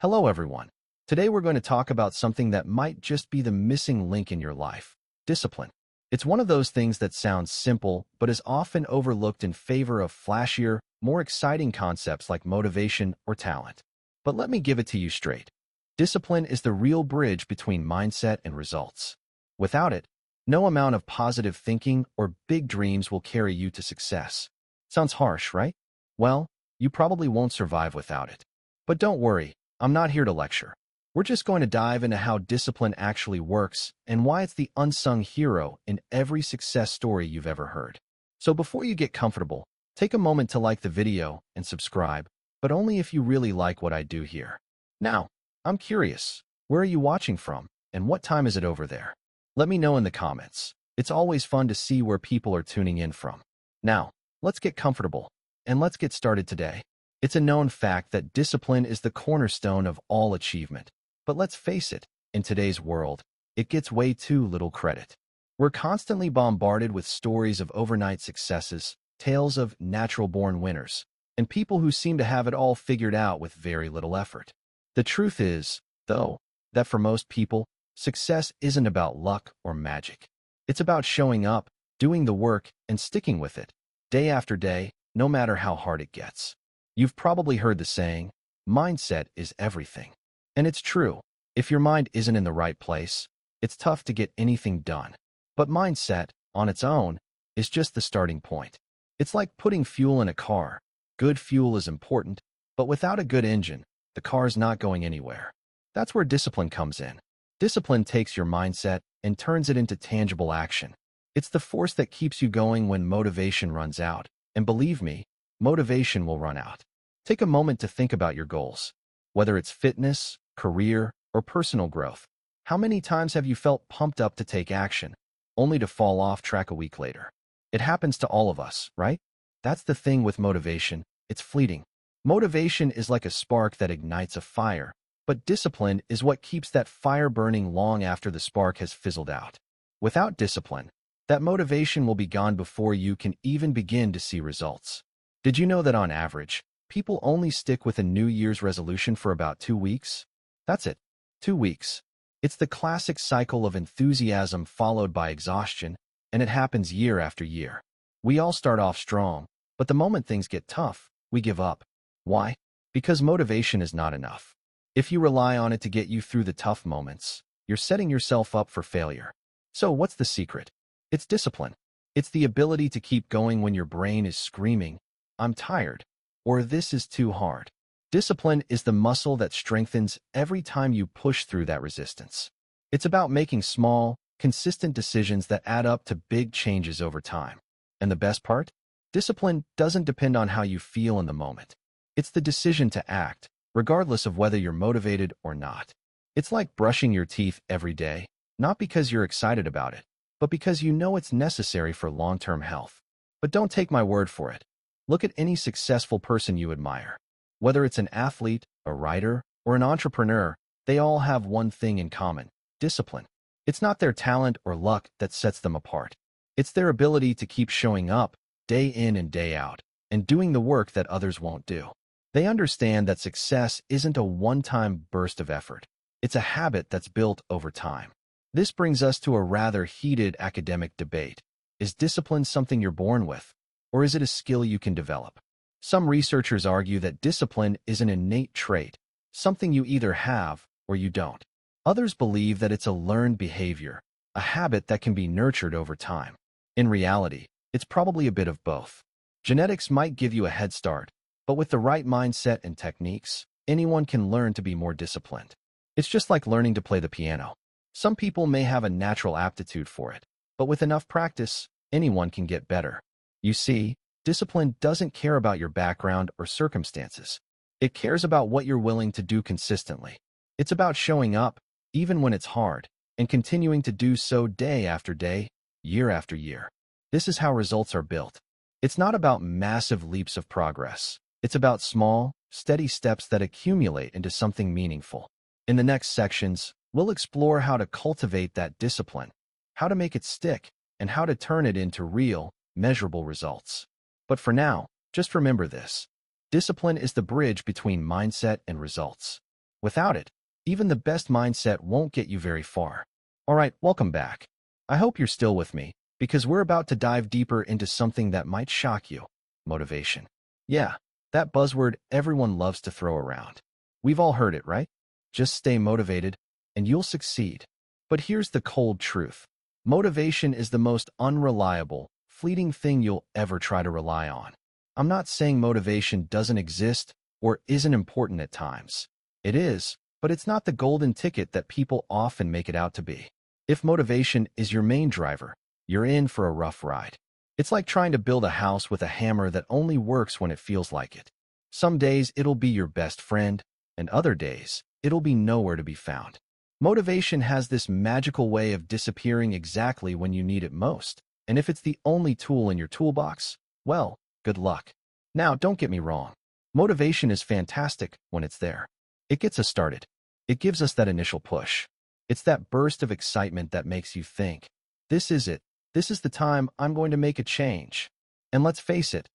Hello, everyone. Today we're going to talk about something that might just be the missing link in your life: discipline. It's one of those things that sounds simple, but is often overlooked in favor of flashier, more exciting concepts like motivation or talent. But let me give it to you straight. Discipline is the real bridge between mindset and results. Without it, no amount of positive thinking or big dreams will carry you to success. Sounds harsh, right? Well, you probably won't survive without it. But don't worry, I'm not here to lecture. We're just going to dive into how discipline actually works and why it's the unsung hero in every success story you've ever heard. So before you get comfortable, take a moment to like the video and subscribe, but only if you really like what I do here. Now, I'm curious, where are you watching from, and what time is it over there? Let me know in the comments. It's always fun to see where people are tuning in from. Now, let's get comfortable, and let's get started today. It's a known fact that discipline is the cornerstone of all achievement. But let's face it, in today's world, it gets way too little credit. We're constantly bombarded with stories of overnight successes, tales of natural-born winners, and people who seem to have it all figured out with very little effort. The truth is, though, that for most people, success isn't about luck or magic. It's about showing up, doing the work, and sticking with it, day after day, no matter how hard it gets. You've probably heard the saying, mindset is everything. And it's true. If your mind isn't in the right place, it's tough to get anything done. But mindset, on its own, is just the starting point. It's like putting fuel in a car. Good fuel is important, but without a good engine, the car's not going anywhere. That's where discipline comes in. Discipline takes your mindset and turns it into tangible action. It's the force that keeps you going when motivation runs out. And believe me, motivation will run out. Take a moment to think about your goals. Whether it's fitness, career, or personal growth, how many times have you felt pumped up to take action, only to fall off track a week later? It happens to all of us, right? That's the thing with motivation. It's fleeting. Motivation is like a spark that ignites a fire, but discipline is what keeps that fire burning long after the spark has fizzled out. Without discipline, that motivation will be gone before you can even begin to see results. Did you know that on average, people only stick with a New Year's resolution for about 2 weeks? That's it. 2 weeks. It's the classic cycle of enthusiasm followed by exhaustion, and it happens year after year. We all start off strong, but the moment things get tough, we give up. Why? Because motivation is not enough. If you rely on it to get you through the tough moments, you're setting yourself up for failure. So what's the secret? It's discipline. It's the ability to keep going when your brain is screaming, "I'm tired," or "this is too hard." Discipline is the muscle that strengthens every time you push through that resistance. It's about making small, consistent decisions that add up to big changes over time. And the best part? Discipline doesn't depend on how you feel in the moment. It's the decision to act, regardless of whether you're motivated or not. It's like brushing your teeth every day, not because you're excited about it, but because you know it's necessary for long-term health. But don't take my word for it. Look at any successful person you admire. Whether it's an athlete, a writer, or an entrepreneur, they all have one thing in common: discipline. It's not their talent or luck that sets them apart. It's their ability to keep showing up, day in and day out, and doing the work that others won't do. They understand that success isn't a one-time burst of effort. It's a habit that's built over time. This brings us to a rather heated academic debate. Is discipline something you're born with, or is it a skill you can develop? Some researchers argue that discipline is an innate trait, something you either have or you don't. Others believe that it's a learned behavior, a habit that can be nurtured over time. In reality, it's probably a bit of both. Genetics might give you a head start, but with the right mindset and techniques, anyone can learn to be more disciplined. It's just like learning to play the piano. Some people may have a natural aptitude for it, but with enough practice, anyone can get better. You see, discipline doesn't care about your background or circumstances. It cares about what you're willing to do consistently. It's about showing up, even when it's hard, and continuing to do so day after day, year after year. This is how results are built. It's not about massive leaps of progress. It's about small, steady steps that accumulate into something meaningful. In the next sections, we'll explore how to cultivate that discipline, how to make it stick, and how to turn it into real, measurable results. But for now, just remember this: discipline is the bridge between mindset and results. Without it, even the best mindset won't get you very far. All right, welcome back. I hope you're still with me, because we're about to dive deeper into something that might shock you: motivation. Yeah, that buzzword everyone loves to throw around. We've all heard it, right? Just stay motivated, and you'll succeed. But here's the cold truth. Motivation is the most unreliable, fleeting thing you'll ever try to rely on. I'm not saying motivation doesn't exist or isn't important at times. It is, but it's not the golden ticket that people often make it out to be. If motivation is your main driver, you're in for a rough ride. It's like trying to build a house with a hammer that only works when it feels like it. Some days it'll be your best friend, and other days it'll be nowhere to be found. Motivation has this magical way of disappearing exactly when you need it most, and if it's the only tool in your toolbox, well, good luck. Now, don't get me wrong. Motivation is fantastic when it's there. It gets us started. It gives us that initial push. It's that burst of excitement that makes you think, this is it. This is the time I'm going to make a change. And let's face it,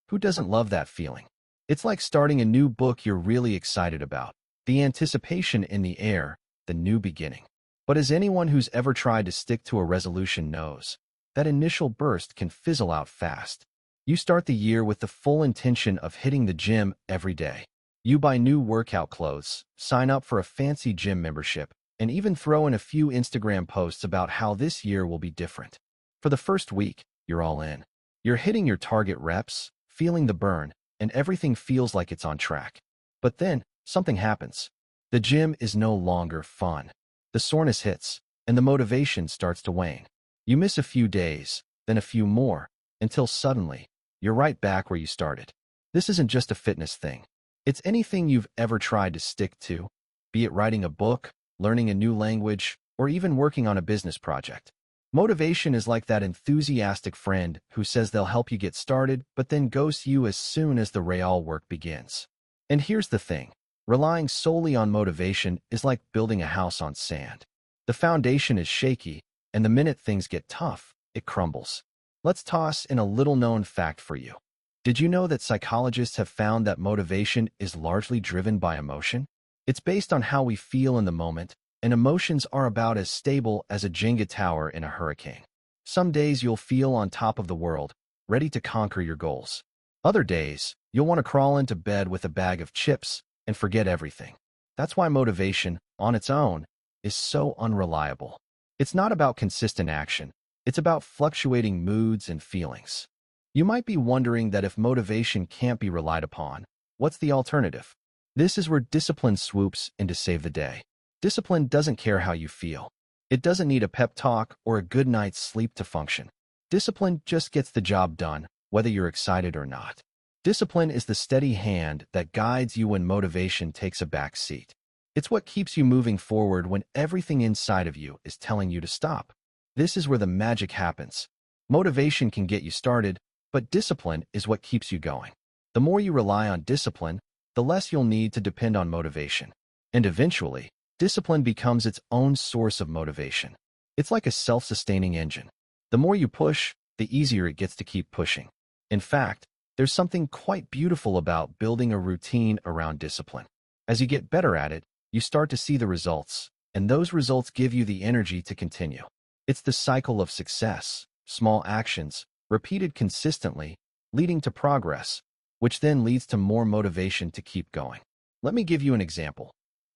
who doesn't love that feeling? It's like starting a new book you're really excited about. The anticipation in the air, the new beginning. But as anyone who's ever tried to stick to a resolution knows, that initial burst can fizzle out fast. You start the year with the full intention of hitting the gym every day. You buy new workout clothes, sign up for a fancy gym membership, and even throw in a few Instagram posts about how this year will be different. For the first week, you're all in. You're hitting your target reps, feeling the burn, and everything feels like it's on track. But then, something happens. The gym is no longer fun. The soreness hits, and the motivation starts to wane. You miss a few days, then a few more, until suddenly, you're right back where you started. This isn't just a fitness thing. It's anything you've ever tried to stick to, be it writing a book, learning a new language, or even working on a business project. Motivation is like that enthusiastic friend who says they'll help you get started, but then ghosts you as soon as the real work begins. And here's the thing. Relying solely on motivation is like building a house on sand. The foundation is shaky, and the minute things get tough, it crumbles. Let's toss in a little-known fact for you. Did you know that psychologists have found that motivation is largely driven by emotion? It's based on how we feel in the moment, and emotions are about as stable as a Jenga tower in a hurricane. Some days you'll feel on top of the world, ready to conquer your goals. Other days, you'll want to crawl into bed with a bag of chips and forget everything. That's why motivation, on its own, is so unreliable. It's not about consistent action. It's about fluctuating moods and feelings. You might be wondering that if motivation can't be relied upon, what's the alternative? This is where discipline swoops in to save the day. Discipline doesn't care how you feel. It doesn't need a pep talk or a good night's sleep to function. Discipline just gets the job done, whether you're excited or not. Discipline is the steady hand that guides you when motivation takes a back seat. It's what keeps you moving forward when everything inside of you is telling you to stop. This is where the magic happens. Motivation can get you started, but discipline is what keeps you going. The more you rely on discipline, the less you'll need to depend on motivation. And eventually, discipline becomes its own source of motivation. It's like a self-sustaining engine. The more you push, the easier it gets to keep pushing. In fact, there's something quite beautiful about building a routine around discipline. As you get better at it, you start to see the results, and those results give you the energy to continue. It's the cycle of success, small actions, repeated consistently, leading to progress, which then leads to more motivation to keep going. Let me give you an example.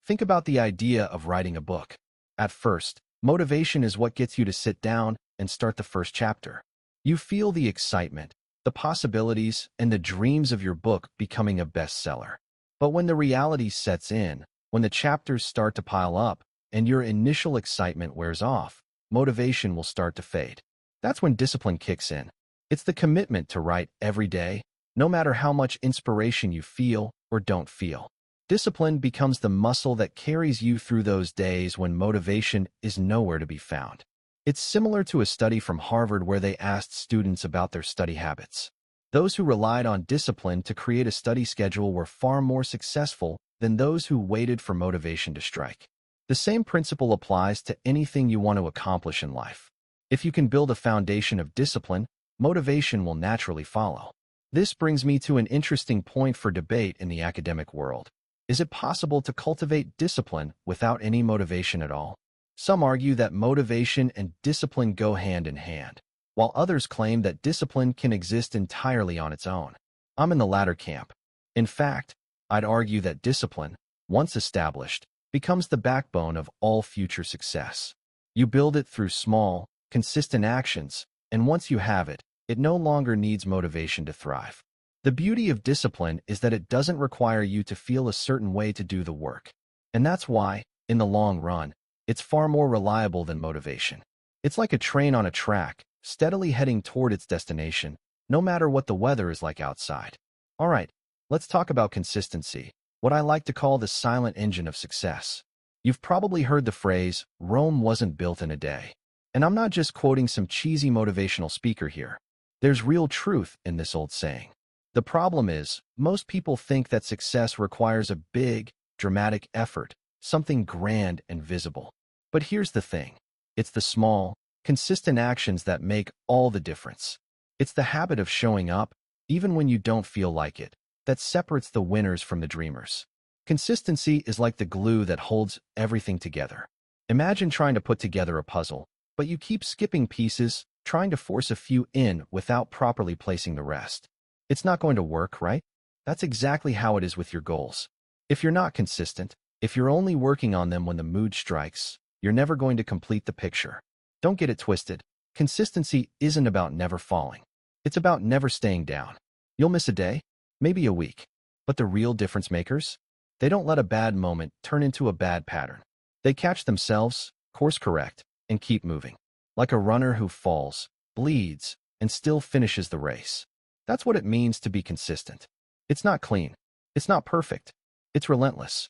Think about the idea of writing a book. At first, motivation is what gets you to sit down and start the first chapter. You feel the excitement, the possibilities, and the dreams of your book becoming a bestseller. But when the reality sets in, when the chapters start to pile up, and your initial excitement wears off, motivation will start to fade. That's when discipline kicks in. It's the commitment to write every day, no matter how much inspiration you feel or don't feel. Discipline becomes the muscle that carries you through those days when motivation is nowhere to be found. It's similar to a study from Harvard where they asked students about their study habits. Those who relied on discipline to create a study schedule were far more successful than those who waited for motivation to strike. The same principle applies to anything you want to accomplish in life. If you can build a foundation of discipline, motivation will naturally follow. This brings me to an interesting point for debate in the academic world. Is it possible to cultivate discipline without any motivation at all? Some argue that motivation and discipline go hand in hand, while others claim that discipline can exist entirely on its own. I'm in the latter camp. In fact, I'd argue that discipline, once established, becomes the backbone of all future success. You build it through small, consistent actions, and once you have it, it no longer needs motivation to thrive. The beauty of discipline is that it doesn't require you to feel a certain way to do the work. And that's why, in the long run, it's far more reliable than motivation. It's like a train on a track, steadily heading toward its destination, no matter what the weather is like outside. All right, let's talk about consistency, what I like to call the silent engine of success. You've probably heard the phrase, Rome wasn't built in a day. And I'm not just quoting some cheesy motivational speaker here. There's real truth in this old saying. The problem is, most people think that success requires a big, dramatic effort, something grand and visible. But here's the thing. It's the small, consistent actions that make all the difference. It's the habit of showing up, even when you don't feel like it, that separates the winners from the dreamers. Consistency is like the glue that holds everything together. Imagine trying to put together a puzzle, but you keep skipping pieces, trying to force a few in without properly placing the rest. It's not going to work, right? That's exactly how it is with your goals. If you're not consistent, if you're only working on them when the mood strikes, you're never going to complete the picture. Don't get it twisted. Consistency isn't about never falling. It's about never staying down. You'll miss a day, maybe a week. But the real difference makers? They don't let a bad moment turn into a bad pattern. They catch themselves, course correct, and keep moving. Like a runner who falls, bleeds, and still finishes the race. That's what it means to be consistent. It's not clean. It's not perfect. It's relentless.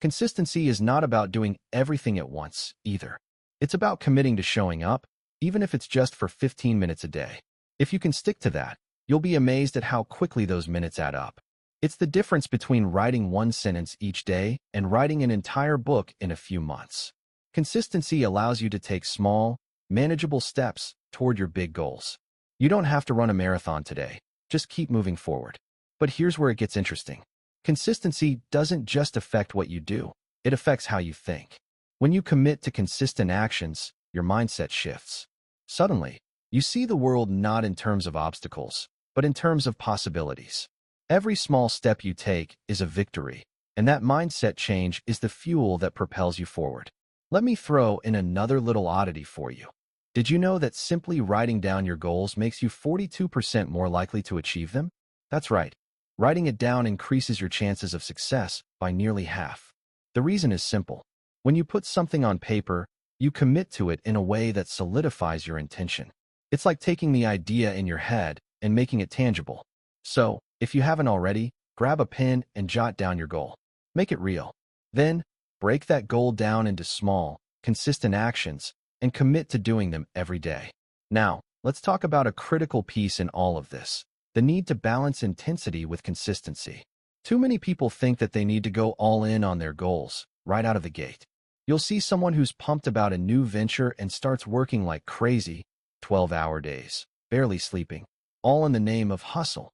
Consistency is not about doing everything at once, either. It's about committing to showing up, even if it's just for 15 minutes a day. If you can stick to that, you'll be amazed at how quickly those minutes add up. It's the difference between writing one sentence each day and writing an entire book in a few months. Consistency allows you to take small, manageable steps toward your big goals. You don't have to run a marathon today. Just keep moving forward. But here's where it gets interesting. Consistency doesn't just affect what you do. It affects how you think. When you commit to consistent actions, your mindset shifts. Suddenly, you see the world not in terms of obstacles, but in terms of possibilities. Every small step you take is a victory, and that mindset change is the fuel that propels you forward. Let me throw in another little oddity for you. Did you know that simply writing down your goals makes you 42% more likely to achieve them? That's right. Writing it down increases your chances of success by nearly half. The reason is simple. When you put something on paper, you commit to it in a way that solidifies your intention. It's like taking the idea in your head and making it tangible. So, if you haven't already, grab a pen and jot down your goal. Make it real. Then, break that goal down into small, consistent actions and commit to doing them every day. Now, let's talk about a critical piece in all of this, the need to balance intensity with consistency. Too many people think that they need to go all in on their goals right out of the gate. You'll see someone who's pumped about a new venture and starts working like crazy, 12-hour days, barely sleeping, all in the name of hustle.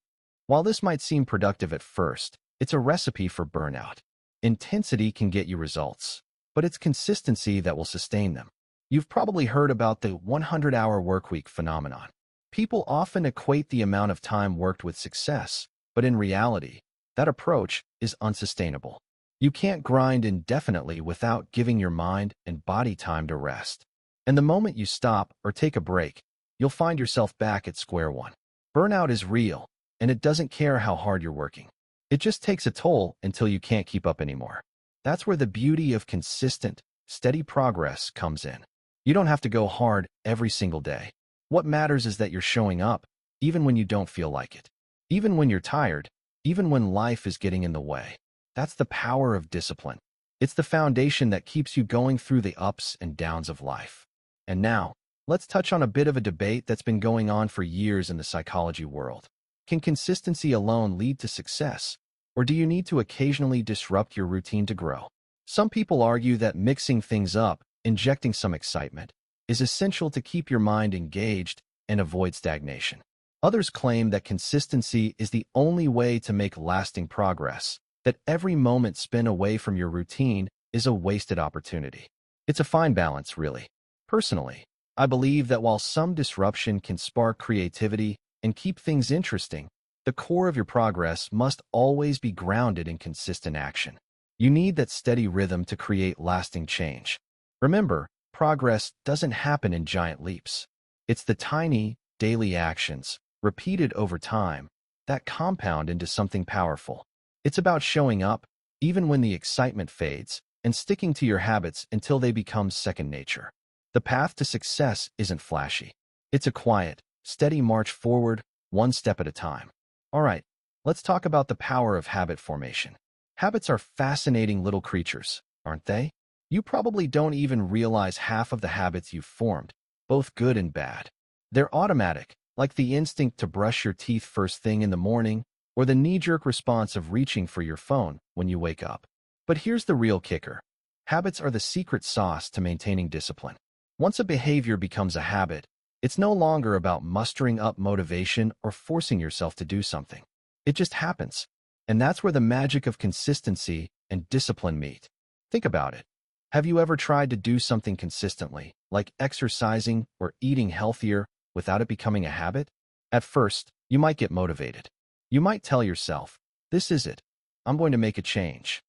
While this might seem productive at first, it's a recipe for burnout. Intensity can get you results, but it's consistency that will sustain them. You've probably heard about the 100-hour workweek phenomenon. People often equate the amount of time worked with success, but in reality, that approach is unsustainable. You can't grind indefinitely without giving your mind and body time to rest. And the moment you stop or take a break, you'll find yourself back at square one. Burnout is real, and it doesn't care how hard you're working. It just takes a toll until you can't keep up anymore. That's where the beauty of consistent, steady progress comes in. You don't have to go hard every single day. What matters is that you're showing up, even when you don't feel like it. Even when you're tired, even when life is getting in the way. That's the power of discipline. It's the foundation that keeps you going through the ups and downs of life. And now, let's touch on a bit of a debate that's been going on for years in the psychology world. Can consistency alone lead to success, or do you need to occasionally disrupt your routine to grow? Some people argue that mixing things up, injecting some excitement, is essential to keep your mind engaged and avoid stagnation. Others claim that consistency is the only way to make lasting progress, that every moment spent away from your routine is a wasted opportunity. It's a fine balance, really. Personally, I believe that while some disruption can spark creativity and keep things interesting, the core of your progress must always be grounded in consistent action. You need that steady rhythm to create lasting change. Remember, progress doesn't happen in giant leaps. It's the tiny, daily actions, repeated over time, that compound into something powerful. It's about showing up, even when the excitement fades, and sticking to your habits until they become second nature. The path to success isn't flashy. It's a quiet, steady march forward, one step at a time. All right, let's talk about the power of habit formation. Habits are fascinating little creatures, aren't they? You probably don't even realize half of the habits you've formed, both good and bad. They're automatic, like the instinct to brush your teeth first thing in the morning, or the knee-jerk response of reaching for your phone when you wake up. But here's the real kicker. Habits are the secret sauce to maintaining discipline. Once a behavior becomes a habit, it's no longer about mustering up motivation or forcing yourself to do something. It just happens. And that's where the magic of consistency and discipline meet. Think about it. Have you ever tried to do something consistently, like exercising or eating healthier, without it becoming a habit? At first, you might get motivated. You might tell yourself, this is it. I'm going to make a change.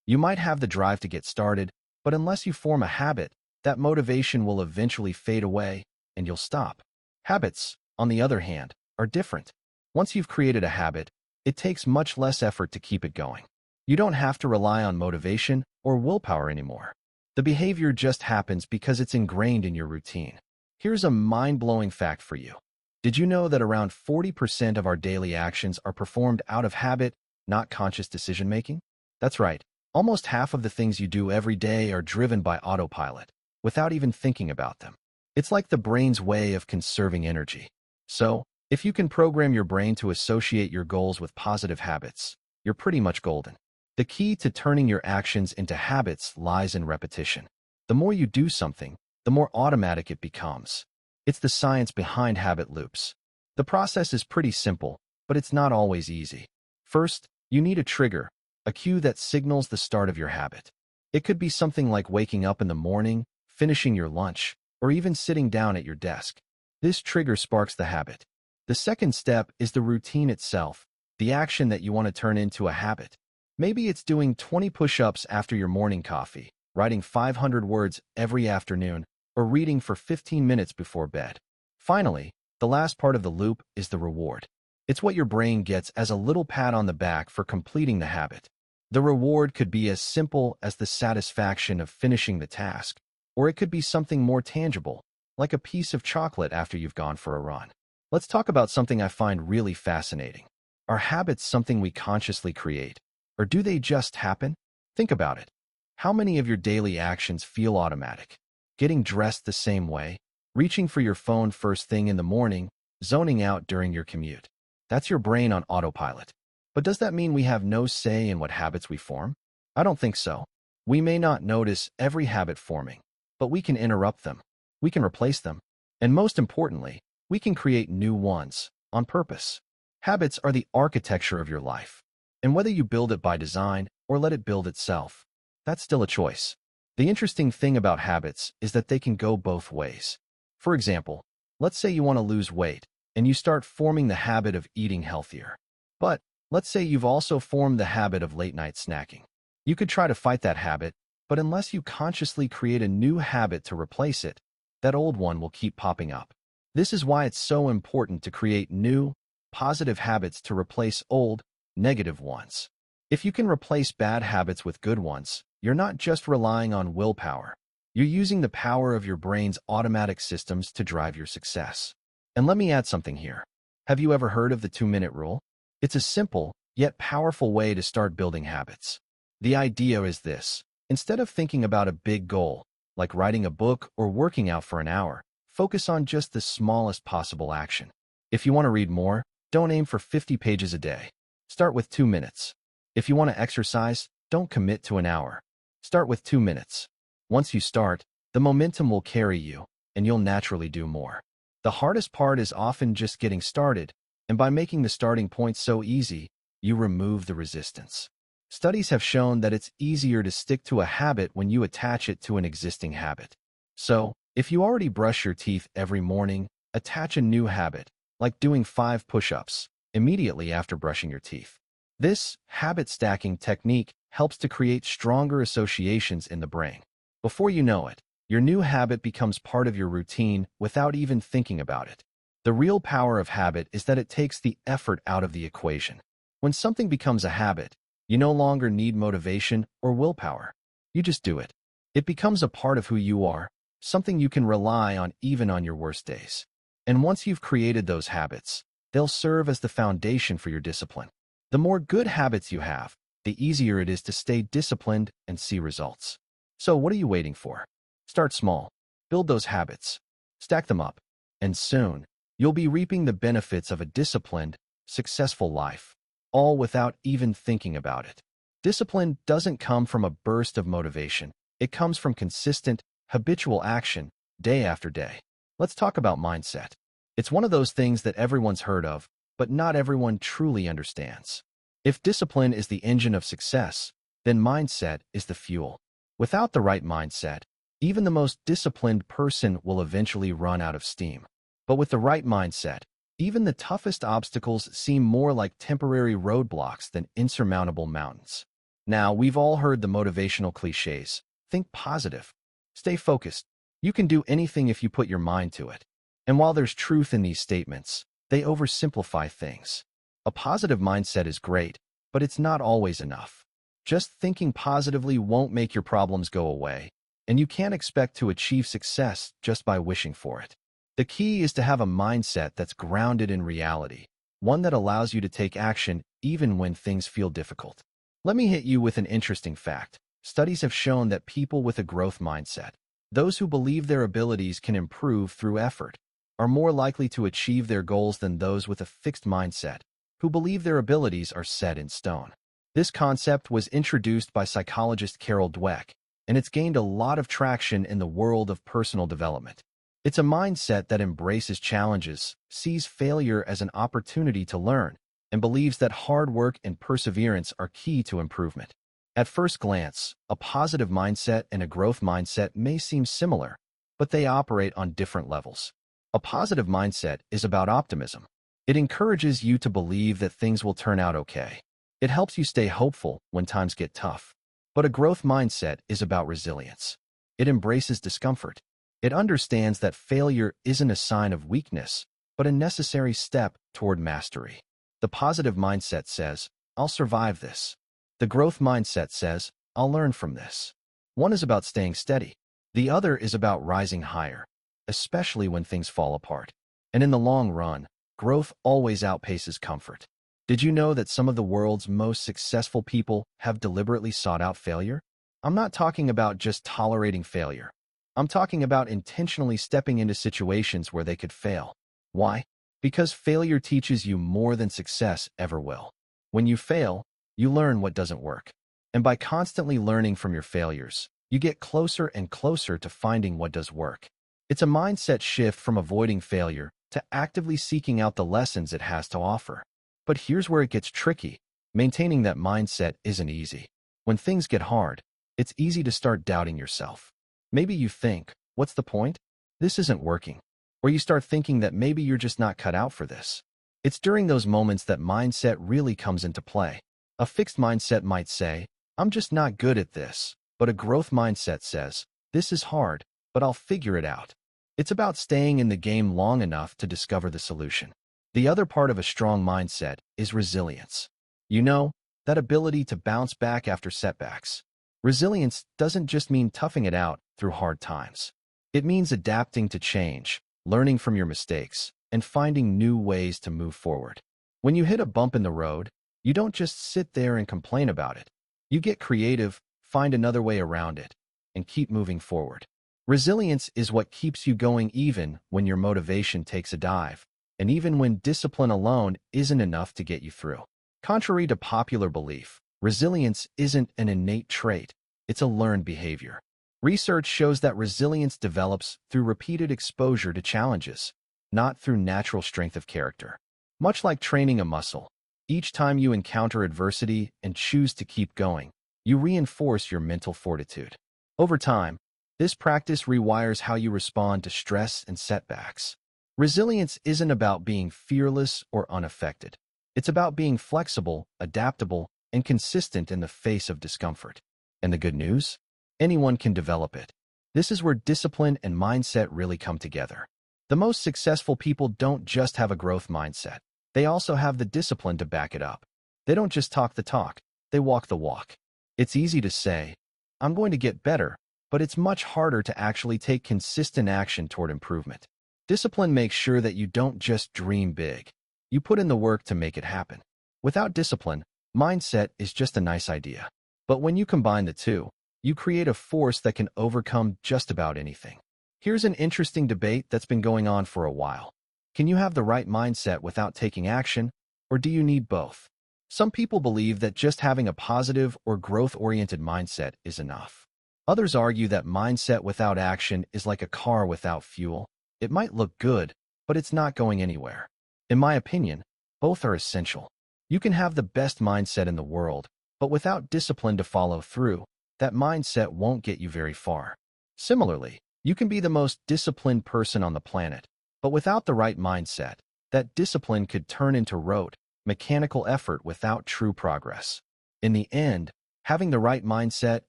You might have the drive to get started, but unless you form a habit, that motivation will eventually fade away and you'll stop. Habits, on the other hand, are different. Once you've created a habit, it takes much less effort to keep it going. You don't have to rely on motivation or willpower anymore. The behavior just happens because it's ingrained in your routine. Here's a mind-blowing fact for you. Did you know that around 40% of our daily actions are performed out of habit, not conscious decision-making? That's right. Almost half of the things you do every day are driven by autopilot, without even thinking about them. It's like the brain's way of conserving energy. So, if you can program your brain to associate your goals with positive habits, you're pretty much golden. The key to turning your actions into habits lies in repetition. The more you do something, the more automatic it becomes. It's the science behind habit loops. The process is pretty simple, but it's not always easy. First, you need a trigger, a cue that signals the start of your habit. It could be something like waking up in the morning, finishing your lunch, or even sitting down at your desk. This trigger sparks the habit. The second step is the routine itself, the action that you want to turn into a habit. Maybe it's doing 20 push-ups after your morning coffee, writing 500 words every afternoon, or reading for 15 minutes before bed. Finally, the last part of the loop is the reward. It's what your brain gets as a little pat on the back for completing the habit. The reward could be as simple as the satisfaction of finishing the task, or it could be something more tangible, like a piece of chocolate after you've gone for a run. Let's talk about something I find really fascinating. Are habits something we consciously create, or do they just happen? Think about it. How many of your daily actions feel automatic? Getting dressed the same way, reaching for your phone first thing in the morning, zoning out during your commute. That's your brain on autopilot. But does that mean we have no say in what habits we form? I don't think so. We may not notice every habit forming, but we can interrupt them. We can replace them. And most importantly, we can create new ones, on purpose. Habits are the architecture of your life. And whether you build it by design or let it build itself, that's still a choice. The interesting thing about habits is that they can go both ways. For example, let's say you want to lose weight, and you start forming the habit of eating healthier. But let's say you've also formed the habit of late-night snacking. You could try to fight that habit, but unless you consciously create a new habit to replace it, that old one will keep popping up. This is why it's so important to create new, positive habits to replace old, negative ones. If you can replace bad habits with good ones, you're not just relying on willpower. You're using the power of your brain's automatic systems to drive your success. And let me add something here. Have you ever heard of the 2-minute rule? It's a simple, yet powerful way to start building habits. The idea is this. Instead of thinking about a big goal, like writing a book or working out for an hour, focus on just the smallest possible action. If you want to read more, don't aim for 50 pages a day. Start with 2 minutes. If you want to exercise, don't commit to an hour. Start with 2 minutes. Once you start, the momentum will carry you, and you'll naturally do more. The hardest part is often just getting started, and by making the starting point so easy, you remove the resistance. Studies have shown that it's easier to stick to a habit when you attach it to an existing habit. So, if you already brush your teeth every morning, attach a new habit, like doing 5 push-ups, immediately after brushing your teeth. This habit stacking technique helps to create stronger associations in the brain. Before you know it, your new habit becomes part of your routine without even thinking about it. The real power of habit is that it takes the effort out of the equation. When something becomes a habit, you no longer need motivation or willpower. You just do it. It becomes a part of who you are, something you can rely on even on your worst days. And once you've created those habits, they'll serve as the foundation for your discipline. The more good habits you have, the easier it is to stay disciplined and see results. So what are you waiting for? Start small. Build those habits. Stack them up. And soon, you'll be reaping the benefits of a disciplined, successful life, all without even thinking about it. Discipline doesn't come from a burst of motivation. It comes from consistent, habitual action, day after day. Let's talk about mindset. It's one of those things that everyone's heard of, but not everyone truly understands. If discipline is the engine of success, then mindset is the fuel. Without the right mindset, even the most disciplined person will eventually run out of steam. But with the right mindset, even the toughest obstacles seem more like temporary roadblocks than insurmountable mountains. Now, we've all heard the motivational cliches. Think positive. Stay focused. You can do anything if you put your mind to it. And while there's truth in these statements, they oversimplify things. A positive mindset is great, but it's not always enough. Just thinking positively won't make your problems go away, and you can't expect to achieve success just by wishing for it. The key is to have a mindset that's grounded in reality, one that allows you to take action even when things feel difficult. Let me hit you with an interesting fact. Studies have shown that people with a growth mindset, those who believe their abilities can improve through effort, are more likely to achieve their goals than those with a fixed mindset, who believe their abilities are set in stone. This concept was introduced by psychologist Carol Dweck, and it's gained a lot of traction in the world of personal development. It's a mindset that embraces challenges, sees failure as an opportunity to learn, and believes that hard work and perseverance are key to improvement. At first glance, a positive mindset and a growth mindset may seem similar, but they operate on different levels. A positive mindset is about optimism. It encourages you to believe that things will turn out okay. It helps you stay hopeful when times get tough. But a growth mindset is about resilience. It embraces discomfort. It understands that failure isn't a sign of weakness, but a necessary step toward mastery. The positive mindset says, "I'll survive this." The growth mindset says, "I'll learn from this." One is about staying steady. The other is about rising higher, especially when things fall apart. And in the long run, growth always outpaces comfort. Did you know that some of the world's most successful people have deliberately sought out failure? I'm not talking about just tolerating failure. I'm talking about intentionally stepping into situations where they could fail. Why? Because failure teaches you more than success ever will. When you fail, you learn what doesn't work. And by constantly learning from your failures, you get closer and closer to finding what does work. It's a mindset shift from avoiding failure to actively seeking out the lessons it has to offer. But here's where it gets tricky. Maintaining that mindset isn't easy. When things get hard, it's easy to start doubting yourself. Maybe you think, "What's the point? This isn't working." Or you start thinking that maybe you're just not cut out for this. It's during those moments that mindset really comes into play. A fixed mindset might say, "I'm just not good at this." But a growth mindset says, "This is hard, but I'll figure it out." It's about staying in the game long enough to discover the solution. The other part of a strong mindset is resilience. You know, that ability to bounce back after setbacks. Resilience doesn't just mean toughing it out through hard times. It means adapting to change, learning from your mistakes, and finding new ways to move forward. When you hit a bump in the road, you don't just sit there and complain about it. You get creative, find another way around it, and keep moving forward. Resilience is what keeps you going even when your motivation takes a dive, and even when discipline alone isn't enough to get you through. Contrary to popular belief, resilience isn't an innate trait, it's a learned behavior. Research shows that resilience develops through repeated exposure to challenges, not through natural strength of character. Much like training a muscle, Each time you encounter adversity and choose to keep going, you reinforce your mental fortitude. Over time, this practice rewires how you respond to stress and setbacks. Resilience isn't about being fearless or unaffected. It's about being flexible, adaptable, and consistent in the face of discomfort. And the good news? Anyone can develop it. This is where discipline and mindset really come together. The most successful people don't just have a growth mindset. They also have the discipline to back it up. They don't just talk the talk, they walk the walk. It's easy to say, I'm going to get better, but it's much harder to actually take consistent action toward improvement. Discipline makes sure that you don't just dream big. You put in the work to make it happen. Without discipline, mindset is just a nice idea. But when you combine the two, you create a force that can overcome just about anything. Here's an interesting debate that's been going on for a while. Can you have the right mindset without taking action, or do you need both? Some people believe that just having a positive or growth-oriented mindset is enough. Others argue that mindset without action is like a car without fuel. It might look good, but it's not going anywhere. In my opinion, both are essential. You can have the best mindset in the world, but without discipline to follow through, that mindset won't get you very far. Similarly, you can be the most disciplined person on the planet, but without the right mindset, that discipline could turn into rote, mechanical effort without true progress. In the end, having the right mindset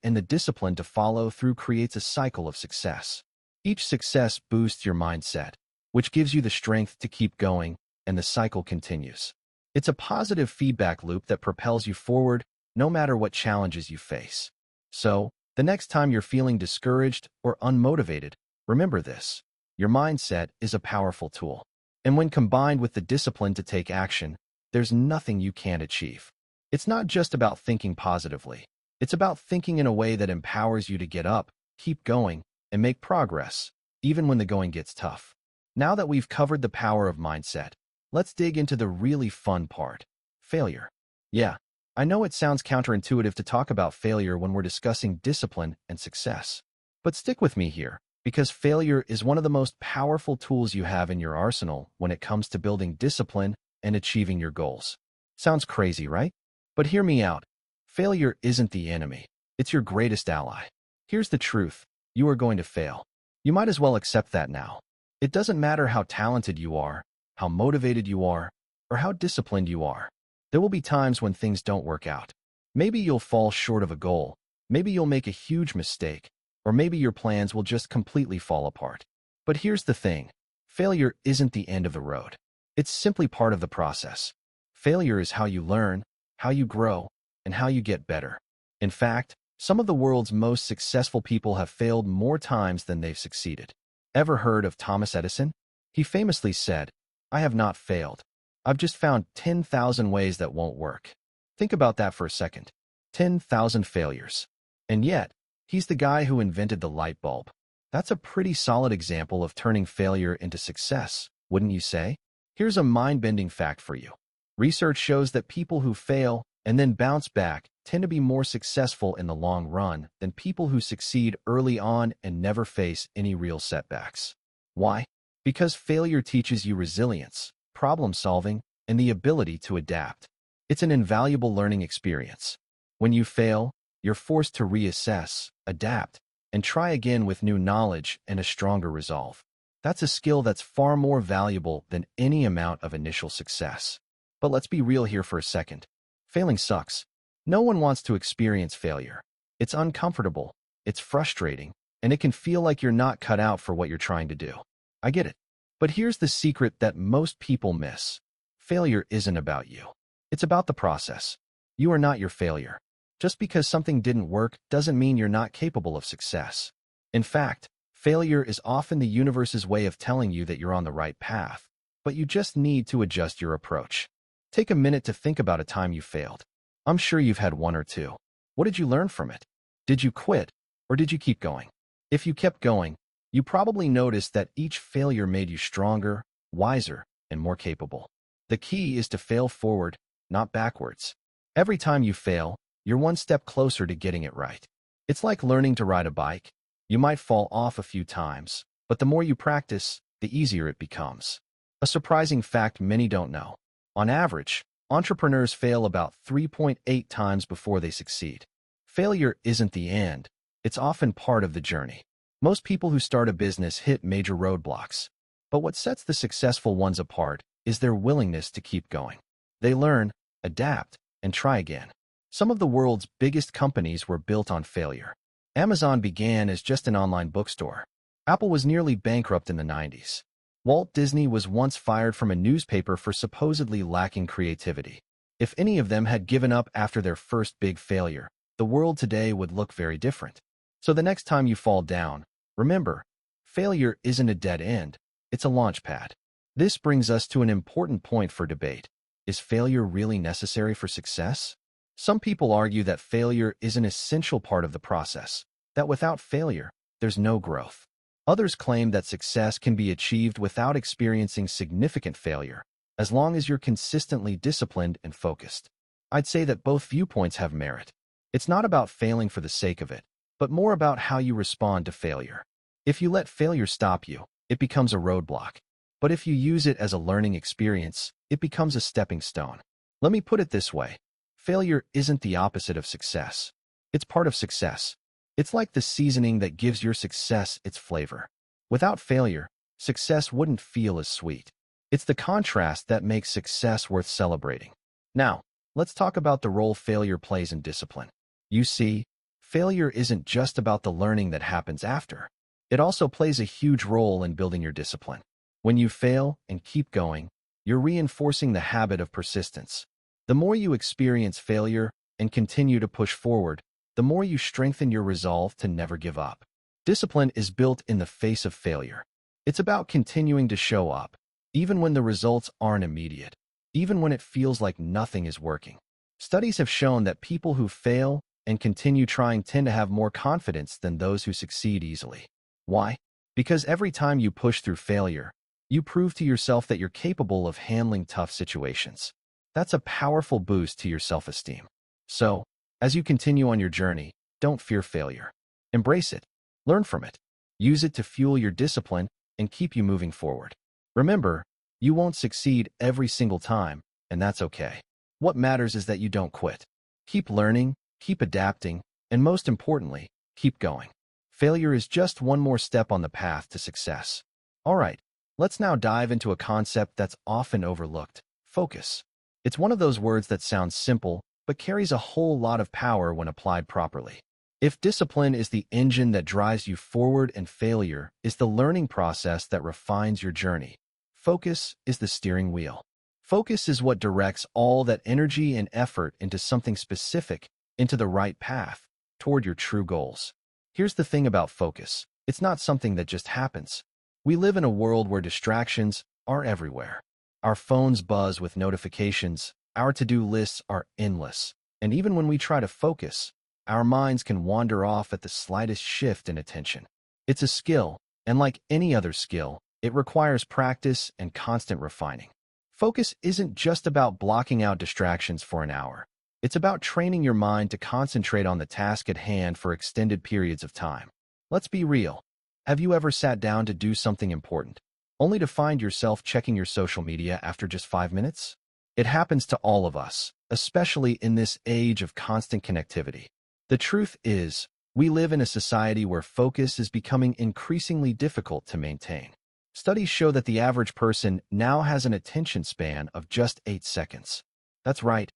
and the discipline to follow through creates a cycle of success. Each success boosts your mindset, which gives you the strength to keep going, and the cycle continues. It's a positive feedback loop that propels you forward, no matter what challenges you face. So, the next time you're feeling discouraged or unmotivated, remember this. Your mindset is a powerful tool. And when combined with the discipline to take action, there's nothing you can't achieve. It's not just about thinking positively. It's about thinking in a way that empowers you to get up, keep going, and make progress, even when the going gets tough. Now that we've covered the power of mindset, let's dig into the really fun part, failure. Yeah, I know it sounds counterintuitive to talk about failure when we're discussing discipline and success. But stick with me here, because failure is one of the most powerful tools you have in your arsenal when it comes to building discipline and achieving your goals. Sounds crazy, right? But hear me out. Failure isn't the enemy. It's your greatest ally. Here's the truth. You are going to fail. You might as well accept that now. It doesn't matter how talented you are, how motivated you are, or how disciplined you are. There will be times when things don't work out. Maybe you'll fall short of a goal. Maybe you'll make a huge mistake. Or maybe your plans will just completely fall apart. But here's the thing. Failure isn't the end of the road. It's simply part of the process. Failure is how you learn, how you grow, and how you get better. In fact, some of the world's most successful people have failed more times than they've succeeded. Ever heard of Thomas Edison? He famously said, "I have not failed. I've just found 10,000 ways that won't work." Think about that for a second. 10,000 failures. And yet, he's the guy who invented the light bulb. That's a pretty solid example of turning failure into success, wouldn't you say? Here's a mind-bending fact for you. Research shows that people who fail and then bounce back tend to be more successful in the long run than people who succeed early on and never face any real setbacks. Why? Because failure teaches you resilience, problem solving, and the ability to adapt. It's an invaluable learning experience. When you fail, you're forced to reassess, adapt, and try again with new knowledge and a stronger resolve. That's a skill that's far more valuable than any amount of initial success. But let's be real here for a second. Failing sucks. No one wants to experience failure. It's uncomfortable, it's frustrating, and it can feel like you're not cut out for what you're trying to do. I get it. But here's the secret that most people miss. Failure isn't about you. It's about the process. You are not your failure. Just because something didn't work doesn't mean you're not capable of success. In fact, failure is often the universe's way of telling you that you're on the right path, but you just need to adjust your approach. Take a minute to think about a time you failed. I'm sure you've had one or two. What did you learn from it? Did you quit, or did you keep going? If you kept going, you probably noticed that each failure made you stronger, wiser, and more capable. The key is to fail forward, not backwards. Every time you fail, you're one step closer to getting it right. It's like learning to ride a bike. You might fall off a few times, but the more you practice, the easier it becomes. A surprising fact many don't know. On average, Entrepreneurs fail about 3.8 times before they succeed. Failure isn't the end. It's often part of the journey. Most people who start a business hit major roadblocks. But what sets the successful ones apart is their willingness to keep going. They learn, adapt, and try again. Some of the world's biggest companies were built on failure. Amazon began as just an online bookstore. Apple was nearly bankrupt in the 90s. Walt Disney was once fired from a newspaper for supposedly lacking creativity. If any of them had given up after their first big failure, the world today would look very different. So the next time you fall down, remember, failure isn't a dead end, it's a launch pad. This brings us to an important point for debate. Is failure really necessary for success? Some people argue that failure is an essential part of the process, that without failure, there's no growth. Others claim that success can be achieved without experiencing significant failure, as long as you're consistently disciplined and focused. I'd say that both viewpoints have merit. It's not about failing for the sake of it, but more about how you respond to failure. If you let failure stop you, it becomes a roadblock. But if you use it as a learning experience, it becomes a stepping stone. Let me put it this way. Failure isn't the opposite of success. It's part of success. It's like the seasoning that gives your success its flavor. Without failure, success wouldn't feel as sweet. It's the contrast that makes success worth celebrating. Now, let's talk about the role failure plays in discipline. You see, failure isn't just about the learning that happens after. It also plays a huge role in building your discipline. When you fail and keep going, you're reinforcing the habit of persistence. The more you experience failure and continue to push forward, the more you strengthen your resolve to never give up. Discipline is built in the face of failure. It's about continuing to show up, even when the results aren't immediate, even when it feels like nothing is working. Studies have shown that people who fail and continue trying tend to have more confidence than those who succeed easily. Why? Because every time you push through failure, you prove to yourself that you're capable of handling tough situations. That's a powerful boost to your self-esteem. So, as you continue on your journey, don't fear failure. Embrace it. Learn from it. Use it to fuel your discipline and keep you moving forward. Remember, you won't succeed every single time, and that's okay. What matters is that you don't quit. Keep learning, keep adapting, and most importantly, keep going. Failure is just one more step on the path to success. All right, let's now dive into a concept that's often overlooked: focus. It's one of those words that sounds simple, but carries a whole lot of power when applied properly. If discipline is the engine that drives you forward and failure is the learning process that refines your journey, focus is the steering wheel. Focus is what directs all that energy and effort into something specific, into the right path, toward your true goals. Here's the thing about focus. It's not something that just happens. We live in a world where distractions are everywhere. Our phones buzz with notifications, our to-do lists are endless, and even when we try to focus, our minds can wander off at the slightest shift in attention. It's a skill, and like any other skill, it requires practice and constant refining. Focus isn't just about blocking out distractions for an hour. It's about training your mind to concentrate on the task at hand for extended periods of time. Let's be real. Have you ever sat down to do something important, only to find yourself checking your social media after just 5 minutes? It happens to all of us, especially in this age of constant connectivity. The truth is, we live in a society where focus is becoming increasingly difficult to maintain. Studies show that the average person now has an attention span of just 8 seconds. That's right,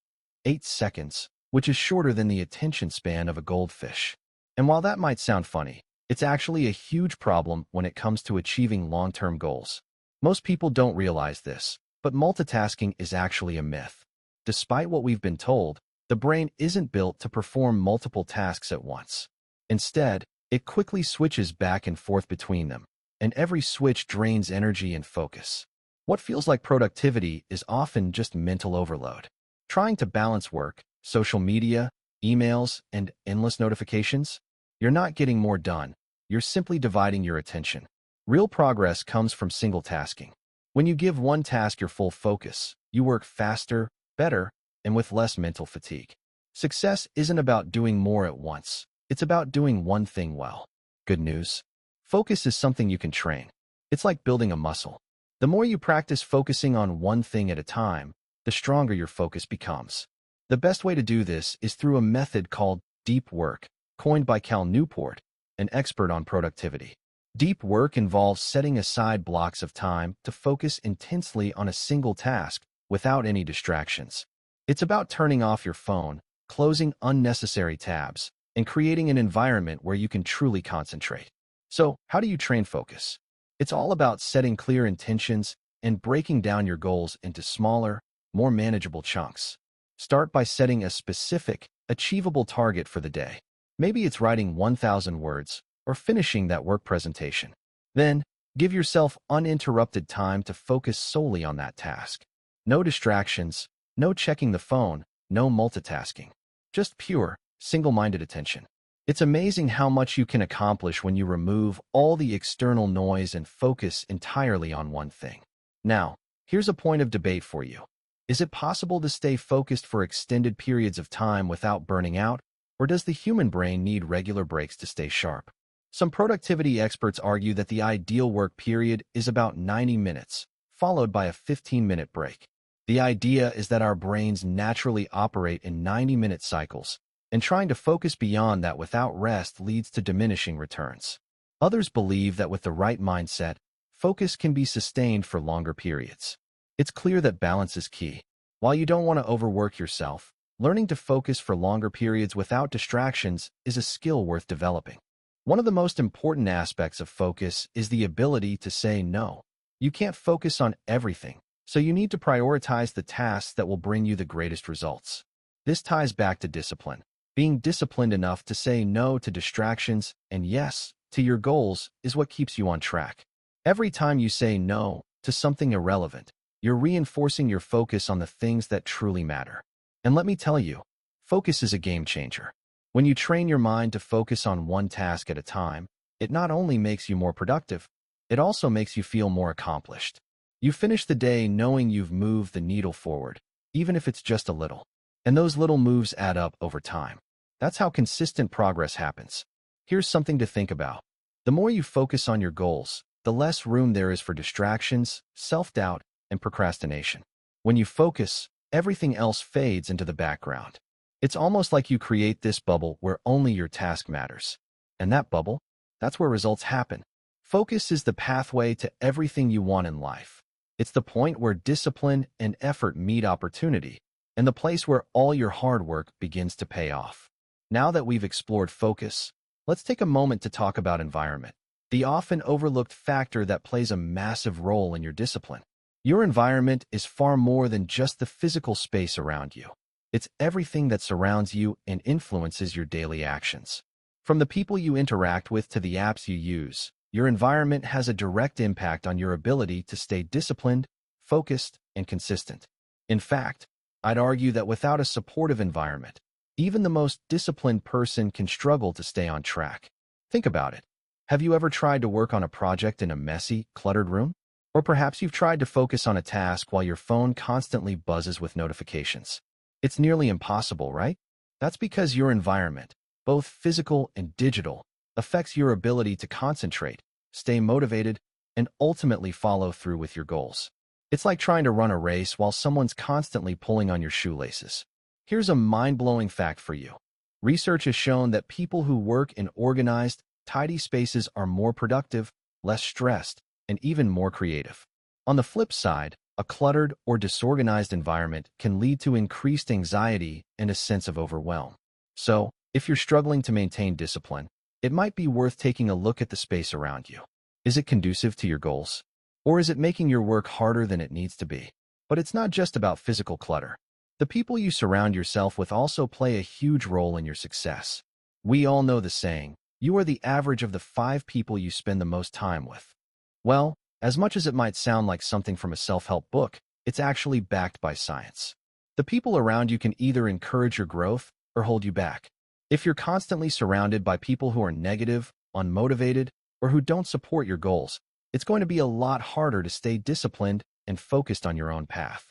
8 seconds, which is shorter than the attention span of a goldfish. And while that might sound funny, it's actually a huge problem when it comes to achieving long-term goals. Most people don't realize this, but multitasking is actually a myth. Despite what we've been told, the brain isn't built to perform multiple tasks at once. Instead, it quickly switches back and forth between them, and every switch drains energy and focus. What feels like productivity is often just mental overload. Trying to balance work, social media, emails, and endless notifications? You're not getting more done. You're simply dividing your attention. Real progress comes from single tasking. When you give one task your full focus, you work faster, better, and with less mental fatigue. Success isn't about doing more at once. It's about doing one thing well. Good news. Focus is something you can train. It's like building a muscle. The more you practice focusing on one thing at a time, the stronger your focus becomes. The best way to do this is through a method called deep work, coined by Cal Newport, an expert on productivity. Deep work involves setting aside blocks of time to focus intensely on a single task without any distractions. It's about turning off your phone, closing unnecessary tabs, and creating an environment where you can truly concentrate. So, how do you train focus? It's all about setting clear intentions and breaking down your goals into smaller, more manageable chunks. Start by setting a specific, achievable target for the day. Maybe it's writing 1,000 words or finishing that work presentation. Then, give yourself uninterrupted time to focus solely on that task. No distractions, no checking the phone, no multitasking. Just pure, single-minded attention. It's amazing how much you can accomplish when you remove all the external noise and focus entirely on one thing. Now, here's a point of debate for you. Is it possible to stay focused for extended periods of time without burning out, or does the human brain need regular breaks to stay sharp? Some productivity experts argue that the ideal work period is about 90 minutes, followed by a 15-minute break. The idea is that our brains naturally operate in 90-minute cycles, and trying to focus beyond that without rest leads to diminishing returns. Others believe that with the right mindset, focus can be sustained for longer periods. It's clear that balance is key. While you don't want to overwork yourself, learning to focus for longer periods without distractions is a skill worth developing. One of the most important aspects of focus is the ability to say no. You can't focus on everything, so you need to prioritize the tasks that will bring you the greatest results. This ties back to discipline. Being disciplined enough to say no to distractions and yes to your goals is what keeps you on track. Every time you say no to something irrelevant, you're reinforcing your focus on the things that truly matter. And let me tell you, focus is a game changer. When you train your mind to focus on one task at a time, it not only makes you more productive, it also makes you feel more accomplished. You finish the day knowing you've moved the needle forward, even if it's just a little. And those little moves add up over time. That's how consistent progress happens. Here's something to think about. The more you focus on your goals, the less room there is for distractions, self-doubt, and procrastination. When you focus, everything else fades into the background. It's almost like you create this bubble where only your task matters. And that bubble, that's where results happen. Focus is the pathway to everything you want in life. It's the point where discipline and effort meet opportunity, and the place where all your hard work begins to pay off. Now that we've explored focus, let's take a moment to talk about environment, the often overlooked factor that plays a massive role in your discipline. Your environment is far more than just the physical space around you. It's everything that surrounds you and influences your daily actions. From the people you interact with to the apps you use, your environment has a direct impact on your ability to stay disciplined, focused, and consistent. In fact, I'd argue that without a supportive environment, even the most disciplined person can struggle to stay on track. Think about it. Have you ever tried to work on a project in a messy, cluttered room? Or perhaps you've tried to focus on a task while your phone constantly buzzes with notifications. It's nearly impossible, right? That's because your environment, both physical and digital, affects your ability to concentrate, stay motivated, and ultimately follow through with your goals. It's like trying to run a race while someone's constantly pulling on your shoelaces. Here's a mind-blowing fact for you. Research has shown that people who work in organized, tidy spaces are more productive, less stressed, and even more creative. On the flip side, a cluttered or disorganized environment can lead to increased anxiety and a sense of overwhelm. So, if you're struggling to maintain discipline, it might be worth taking a look at the space around you. Is it conducive to your goals? Or is it making your work harder than it needs to be? But it's not just about physical clutter. The people you surround yourself with also play a huge role in your success. We all know the saying, you are the average of the 5 people you spend the most time with. Well, as much as it might sound like something from a self-help book, it's actually backed by science. The people around you can either encourage your growth or hold you back. If you're constantly surrounded by people who are negative, unmotivated, or who don't support your goals, it's going to be a lot harder to stay disciplined and focused on your own path.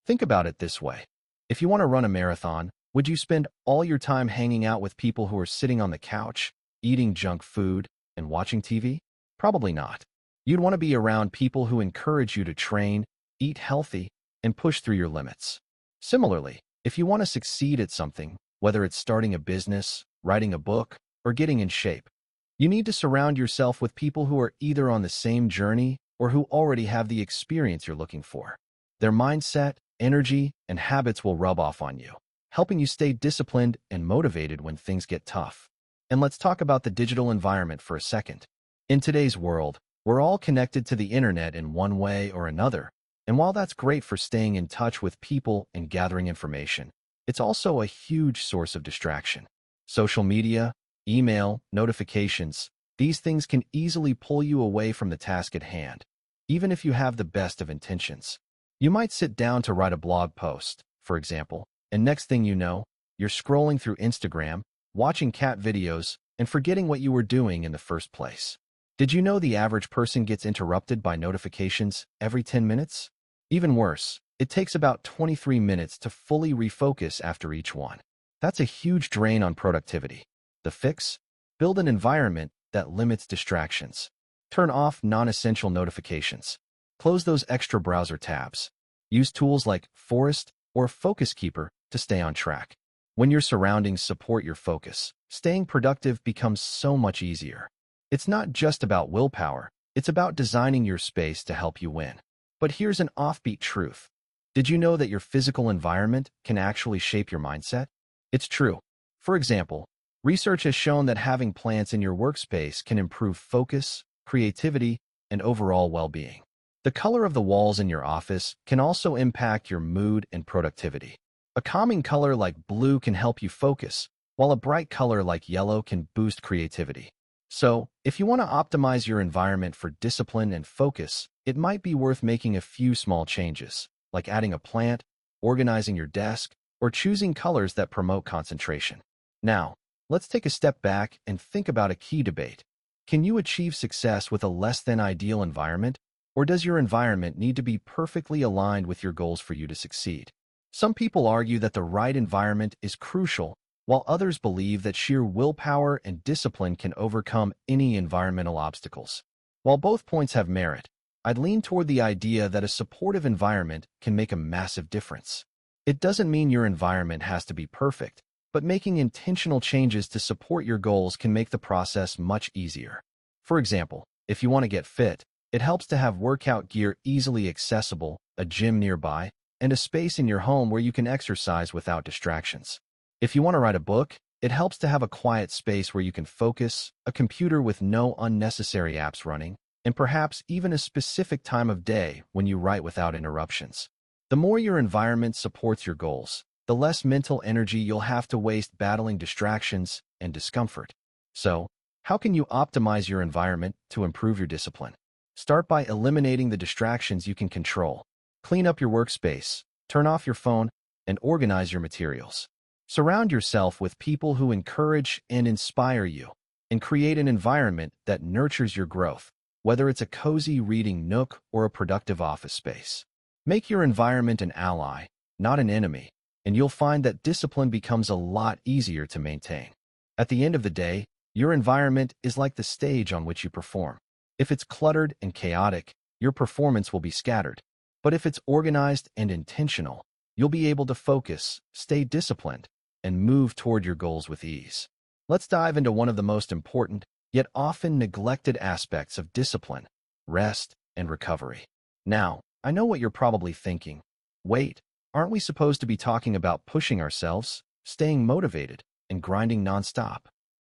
Think about it this way. If you want to run a marathon, would you spend all your time hanging out with people who are sitting on the couch, eating junk food, and watching TV? Probably not. You'd want to be around people who encourage you to train, eat healthy, and push through your limits. Similarly, if you want to succeed at something, whether it's starting a business, writing a book, or getting in shape, you need to surround yourself with people who are either on the same journey or who already have the experience you're looking for. Their mindset, energy, and habits will rub off on you, helping you stay disciplined and motivated when things get tough. And let's talk about the digital environment for a second. In today's world, we're all connected to the internet in one way or another, and while that's great for staying in touch with people and gathering information, it's also a huge source of distraction. Social media, email, notifications, these things can easily pull you away from the task at hand, even if you have the best of intentions. You might sit down to write a blog post, for example, and next thing you know, you're scrolling through Instagram, watching cat videos, and forgetting what you were doing in the first place. Did you know the average person gets interrupted by notifications every 10 minutes? Even worse, it takes about 23 minutes to fully refocus after each one. That's a huge drain on productivity. The fix? Build an environment that limits distractions. Turn off non-essential notifications. Close those extra browser tabs. Use tools like Forest or Focus Keeper to stay on track. When your surroundings support your focus, staying productive becomes so much easier. It's not just about willpower, it's about designing your space to help you win. But here's an offbeat truth. Did you know that your physical environment can actually shape your mindset? It's true. For example, research has shown that having plants in your workspace can improve focus, creativity, and overall well-being. The color of the walls in your office can also impact your mood and productivity. A calming color like blue can help you focus, while a bright color like yellow can boost creativity. So, if you want to optimize your environment for discipline and focus, it might be worth making a few small changes, like adding a plant, organizing your desk, or choosing colors that promote concentration. Now, let's take a step back and think about a key debate. Can you achieve success with a less-than-ideal environment, or does your environment need to be perfectly aligned with your goals for you to succeed? Some people argue that the right environment is crucial, while others believe that sheer willpower and discipline can overcome any environmental obstacles. While both points have merit, I'd lean toward the idea that a supportive environment can make a massive difference. It doesn't mean your environment has to be perfect, but making intentional changes to support your goals can make the process much easier. For example, if you want to get fit, it helps to have workout gear easily accessible, a gym nearby, and a space in your home where you can exercise without distractions. If you want to write a book, it helps to have a quiet space where you can focus, a computer with no unnecessary apps running, and perhaps even a specific time of day when you write without interruptions. The more your environment supports your goals, the less mental energy you'll have to waste battling distractions and discomfort. So, how can you optimize your environment to improve your discipline? Start by eliminating the distractions you can control. Clean up your workspace, turn off your phone, and organize your materials. Surround yourself with people who encourage and inspire you, and create an environment that nurtures your growth, whether it's a cozy reading nook or a productive office space. Make your environment an ally, not an enemy, and you'll find that discipline becomes a lot easier to maintain. At the end of the day, your environment is like the stage on which you perform. If it's cluttered and chaotic, your performance will be scattered. But if it's organized and intentional, you'll be able to focus, stay disciplined, and move toward your goals with ease. Let's dive into one of the most important, yet often neglected aspects of discipline: rest and recovery. Now, I know what you're probably thinking. Wait, aren't we supposed to be talking about pushing ourselves, staying motivated, and grinding nonstop?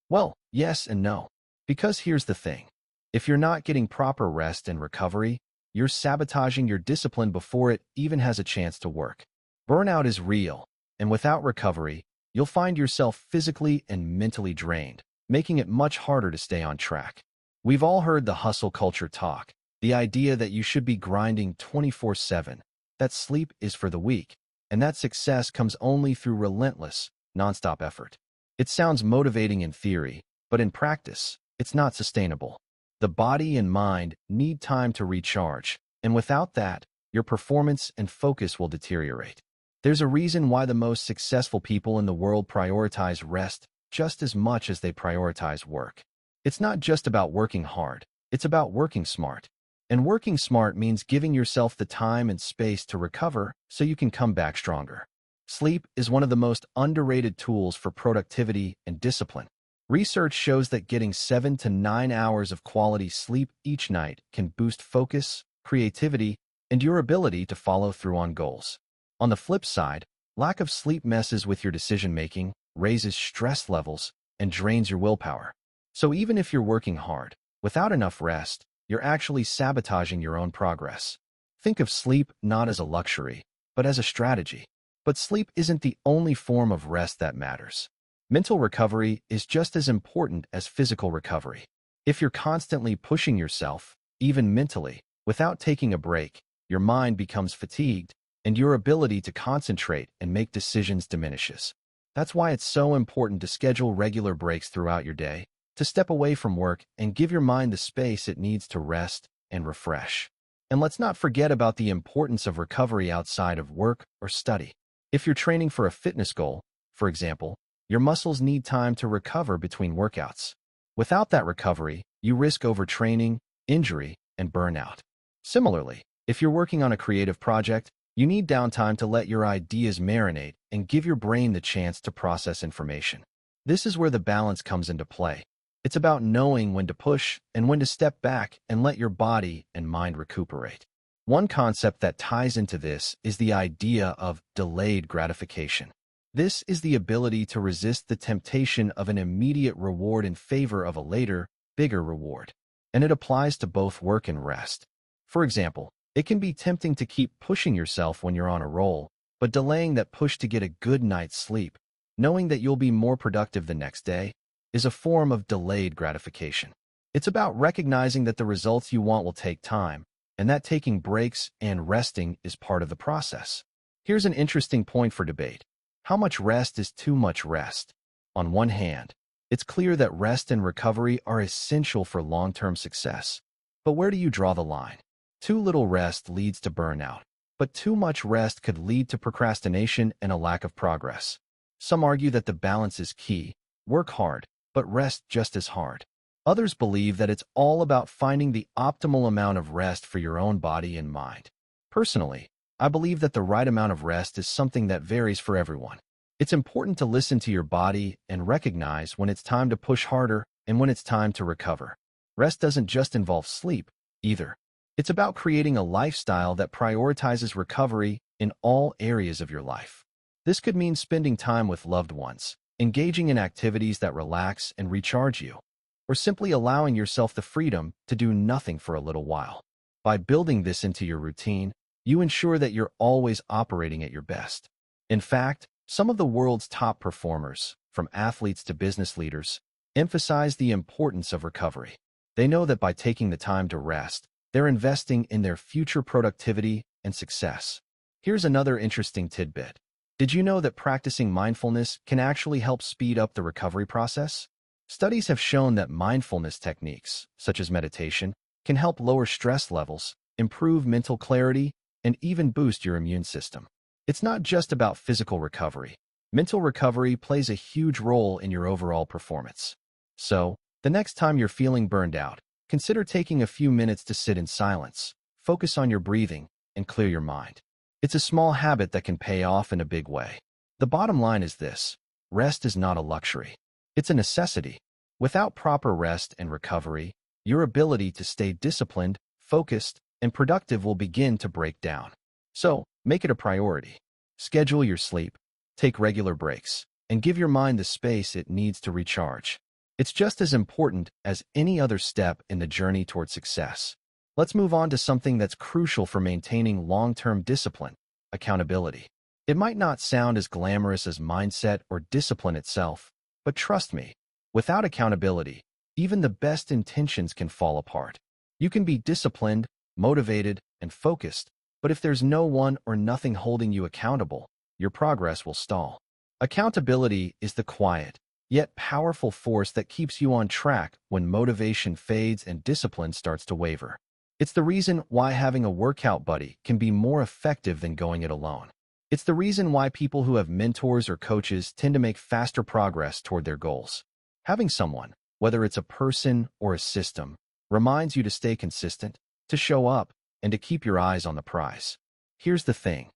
Well, yes and no. Because here's the thing. If you're not getting proper rest and recovery, you're sabotaging your discipline before it even has a chance to work. Burnout is real, and without recovery, you'll find yourself physically and mentally drained, making it much harder to stay on track. We've all heard the hustle culture talk, the idea that you should be grinding 24/7, that sleep is for the weak, and that success comes only through relentless, nonstop effort. It sounds motivating in theory, but in practice, it's not sustainable. The body and mind need time to recharge, and without that, your performance and focus will deteriorate. There's a reason why the most successful people in the world prioritize rest just as much as they prioritize work. It's not just about working hard, it's about working smart. And working smart means giving yourself the time and space to recover so you can come back stronger. Sleep is one of the most underrated tools for productivity and discipline. Research shows that getting 7 to 9 hours of quality sleep each night can boost focus, creativity, and your ability to follow through on goals. On the flip side, lack of sleep messes with your decision-making, raises stress levels, and drains your willpower. So even if you're working hard, without enough rest, you're actually sabotaging your own progress. Think of sleep not as a luxury, but as a strategy. But sleep isn't the only form of rest that matters. Mental recovery is just as important as physical recovery. If you're constantly pushing yourself, even mentally, without taking a break, your mind becomes fatigued, and your ability to concentrate and make decisions diminishes. That's why it's so important to schedule regular breaks throughout your day, to step away from work and give your mind the space it needs to rest and refresh. And let's not forget about the importance of recovery outside of work or study. If you're training for a fitness goal, for example, your muscles need time to recover between workouts. Without that recovery, you risk overtraining, injury, and burnout. Similarly, if you're working on a creative project, you need downtime to let your ideas marinate and give your brain the chance to process information. This is where the balance comes into play. It's about knowing when to push and when to step back and let your body and mind recuperate. One concept that ties into this is the idea of delayed gratification. This is the ability to resist the temptation of an immediate reward in favor of a later, bigger reward. And it applies to both work and rest. For example, it can be tempting to keep pushing yourself when you're on a roll, but delaying that push to get a good night's sleep, knowing that you'll be more productive the next day, is a form of delayed gratification. It's about recognizing that the results you want will take time, and that taking breaks and resting is part of the process. Here's an interesting point for debate. How much rest is too much rest? On one hand, it's clear that rest and recovery are essential for long-term success. But where do you draw the line? Too little rest leads to burnout, but too much rest could lead to procrastination and a lack of progress. Some argue that the balance is key. Work hard, but rest just as hard. Others believe that it's all about finding the optimal amount of rest for your own body and mind. Personally, I believe that the right amount of rest is something that varies for everyone. It's important to listen to your body and recognize when it's time to push harder and when it's time to recover. Rest doesn't just involve sleep, either. It's about creating a lifestyle that prioritizes recovery in all areas of your life. This could mean spending time with loved ones, engaging in activities that relax and recharge you, or simply allowing yourself the freedom to do nothing for a little while. By building this into your routine, you ensure that you're always operating at your best. In fact, some of the world's top performers, from athletes to business leaders, emphasize the importance of recovery. They know that by taking the time to rest, they're investing in their future productivity and success. Here's another interesting tidbit. Did you know that practicing mindfulness can actually help speed up the recovery process? Studies have shown that mindfulness techniques, such as meditation, can help lower stress levels, improve mental clarity, and even boost your immune system. It's not just about physical recovery. Mental recovery plays a huge role in your overall performance. So, the next time you're feeling burned out, consider taking a few minutes to sit in silence, focus on your breathing, and clear your mind. It's a small habit that can pay off in a big way. The bottom line is this: rest is not a luxury. It's a necessity. Without proper rest and recovery, your ability to stay disciplined, focused, and productive will begin to break down. So, make it a priority. Schedule your sleep, take regular breaks, and give your mind the space it needs to recharge. It's just as important as any other step in the journey toward success. Let's move on to something that's crucial for maintaining long-term discipline: accountability. It might not sound as glamorous as mindset or discipline itself, but trust me, without accountability, even the best intentions can fall apart. You can be disciplined, motivated, and focused, but if there's no one or nothing holding you accountable, your progress will stall. Accountability is the quiet, yet powerful force that keeps you on track when motivation fades and discipline starts to waver. It's the reason why having a workout buddy can be more effective than going it alone. It's the reason why people who have mentors or coaches tend to make faster progress toward their goals. Having someone, whether it's a person or a system, reminds you to stay consistent, to show up, and to keep your eyes on the prize. Here's the thing.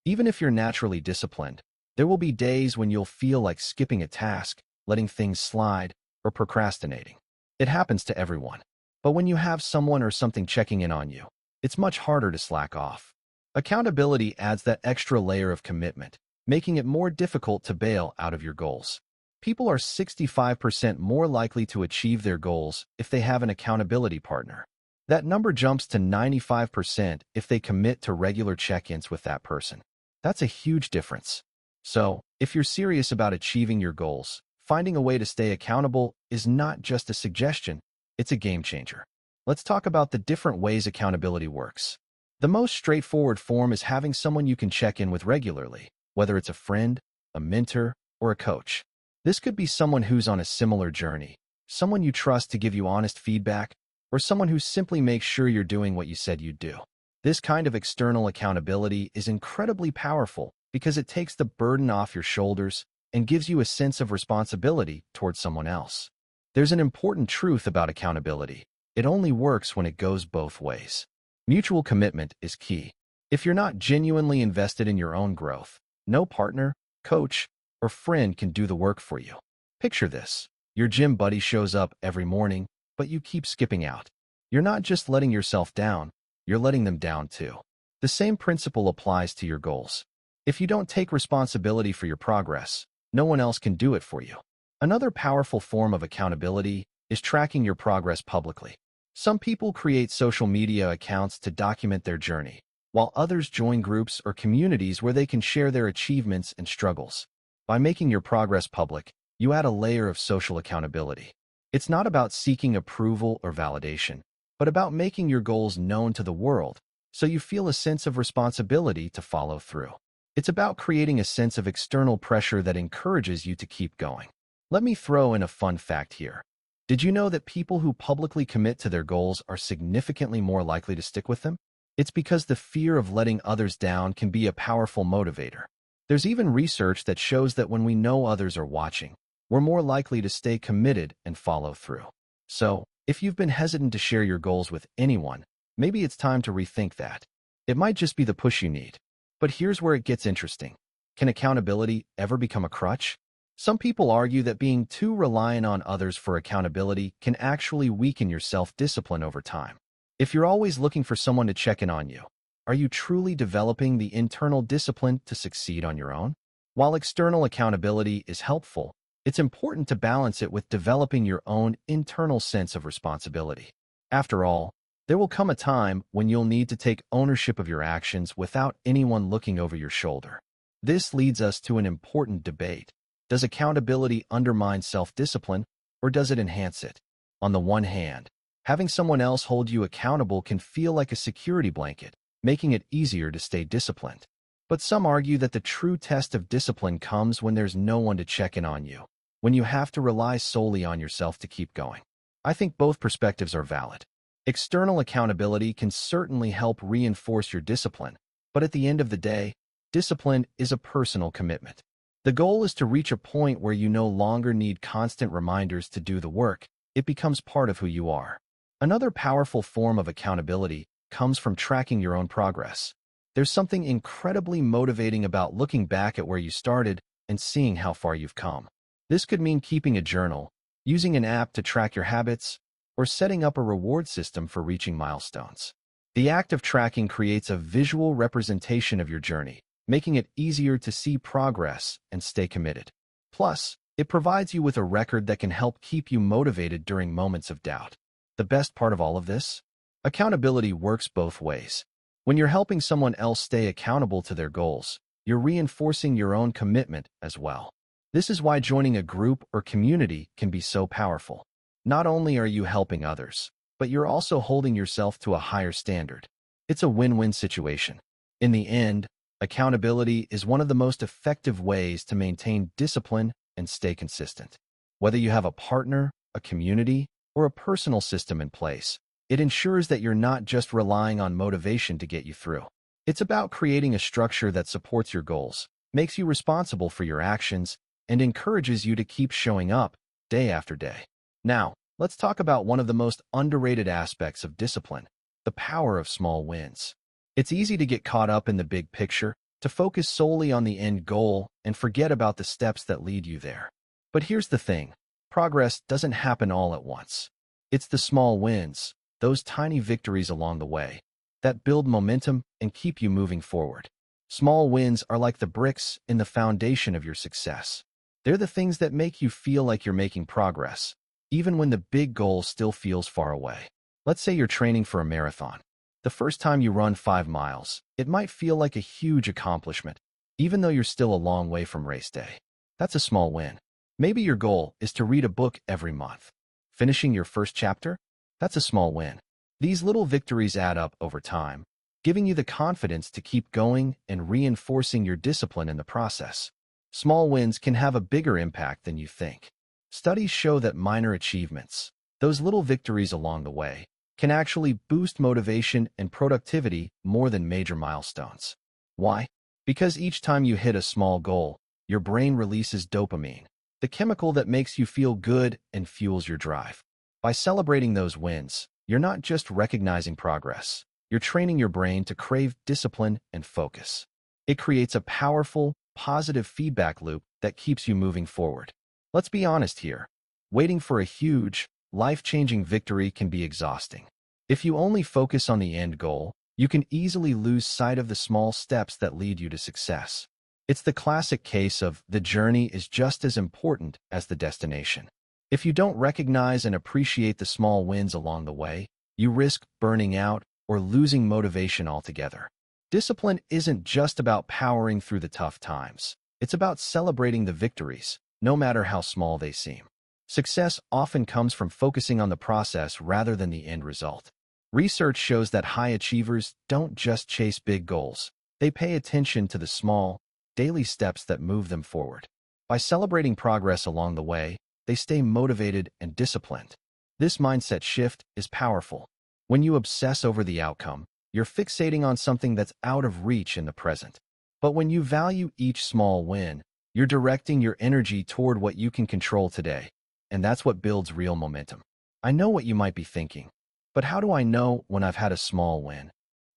Even if you're naturally disciplined, there will be days when you'll feel like skipping a task, letting things slide, or procrastinating. It happens to everyone. But when you have someone or something checking in on you, it's much harder to slack off. Accountability adds that extra layer of commitment, making it more difficult to bail out of your goals. People are 65% more likely to achieve their goals if they have an accountability partner. That number jumps to 95% if they commit to regular check-ins with that person. That's a huge difference. So, if you're serious about achieving your goals, finding a way to stay accountable is not just a suggestion, it's a game changer. Let's talk about the different ways accountability works. The most straightforward form is having someone you can check in with regularly, whether it's a friend, a mentor, or a coach. This could be someone who's on a similar journey, someone you trust to give you honest feedback, or someone who simply makes sure you're doing what you said you'd do. This kind of external accountability is incredibly powerful because it takes the burden off your shoulders and gives you a sense of responsibility towards someone else. There's an important truth about accountability. It only works when it goes both ways. Mutual commitment is key. If you're not genuinely invested in your own growth, no partner, coach, or friend can do the work for you. Picture this. Your gym buddy shows up every morning, but you keep skipping out. You're not just letting yourself down, you're letting them down too. The same principle applies to your goals. If you don't take responsibility for your progress, no one else can do it for you. Another powerful form of accountability is tracking your progress publicly. Some people create social media accounts to document their journey, while others join groups or communities where they can share their achievements and struggles. By making your progress public, you add a layer of social accountability. It's not about seeking approval or validation, but about making your goals known to the world, so you feel a sense of responsibility to follow through. It's about creating a sense of external pressure that encourages you to keep going. Let me throw in a fun fact here. Did you know that people who publicly commit to their goals are significantly more likely to stick with them? It's because the fear of letting others down can be a powerful motivator. There's even research that shows that when we know others are watching, we're more likely to stay committed and follow through. So, if you've been hesitant to share your goals with anyone, maybe it's time to rethink that. It might just be the push you need. But here's where it gets interesting. Can accountability ever become a crutch? Some people argue that being too reliant on others for accountability can actually weaken your self-discipline over time. If you're always looking for someone to check in on you, are you truly developing the internal discipline to succeed on your own? While external accountability is helpful, it's important to balance it with developing your own internal sense of responsibility. After all, there will come a time when you'll need to take ownership of your actions without anyone looking over your shoulder. This leads us to an important debate. Does accountability undermine self-discipline, or does it enhance it? On the one hand, having someone else hold you accountable can feel like a security blanket, making it easier to stay disciplined. But some argue that the true test of discipline comes when there's no one to check in on you, when you have to rely solely on yourself to keep going. I think both perspectives are valid. External accountability can certainly help reinforce your discipline, but at the end of the day, discipline is a personal commitment. The goal is to reach a point where you no longer need constant reminders to do the work. It becomes part of who you are. Another powerful form of accountability comes from tracking your own progress. There's something incredibly motivating about looking back at where you started and seeing how far you've come. This could mean keeping a journal, using an app to track your habits, or setting up a reward system for reaching milestones. The act of tracking creates a visual representation of your journey, making it easier to see progress and stay committed. Plus, it provides you with a record that can help keep you motivated during moments of doubt. The best part of all of this? Accountability works both ways. When you're helping someone else stay accountable to their goals, you're reinforcing your own commitment as well. This is why joining a group or community can be so powerful. Not only are you helping others, but you're also holding yourself to a higher standard. It's a win-win situation. In the end, accountability is one of the most effective ways to maintain discipline and stay consistent. Whether you have a partner, a community, or a personal system in place, it ensures that you're not just relying on motivation to get you through. It's about creating a structure that supports your goals, makes you responsible for your actions, and encourages you to keep showing up day after day. Now, let's talk about one of the most underrated aspects of discipline: the power of small wins. It's easy to get caught up in the big picture, to focus solely on the end goal and forget about the steps that lead you there. But here's the thing, progress doesn't happen all at once. It's the small wins, those tiny victories along the way, that build momentum and keep you moving forward. Small wins are like the bricks in the foundation of your success. They're the things that make you feel like you're making progress, even when the big goal still feels far away. Let's say you're training for a marathon. The first time you run 5 miles, it might feel like a huge accomplishment, even though you're still a long way from race day. That's a small win. Maybe your goal is to read a book every month. Finishing your first chapter? That's a small win. These little victories add up over time, giving you the confidence to keep going and reinforcing your discipline in the process. Small wins can have a bigger impact than you think. Studies show that minor achievements, those little victories along the way, can actually boost motivation and productivity more than major milestones. Why? Because each time you hit a small goal, your brain releases dopamine, the chemical that makes you feel good and fuels your drive. By celebrating those wins, you're not just recognizing progress, you're training your brain to crave discipline and focus. It creates a powerful, positive feedback loop that keeps you moving forward. Let's be honest here. Waiting for a huge, life-changing victory can be exhausting. If you only focus on the end goal, you can easily lose sight of the small steps that lead you to success. It's the classic case of the journey is just as important as the destination. If you don't recognize and appreciate the small wins along the way, you risk burning out or losing motivation altogether. Discipline isn't just about powering through the tough times. It's about celebrating the victories, no matter how small they seem. Success often comes from focusing on the process rather than the end result. Research shows that high achievers don't just chase big goals. They pay attention to the small, daily steps that move them forward. By celebrating progress along the way, they stay motivated and disciplined. This mindset shift is powerful. When you obsess over the outcome, you're fixating on something that's out of reach in the present. But when you value each small win, you're directing your energy toward what you can control today. And that's what builds real momentum. I know what you might be thinking, but how do I know when I've had a small win?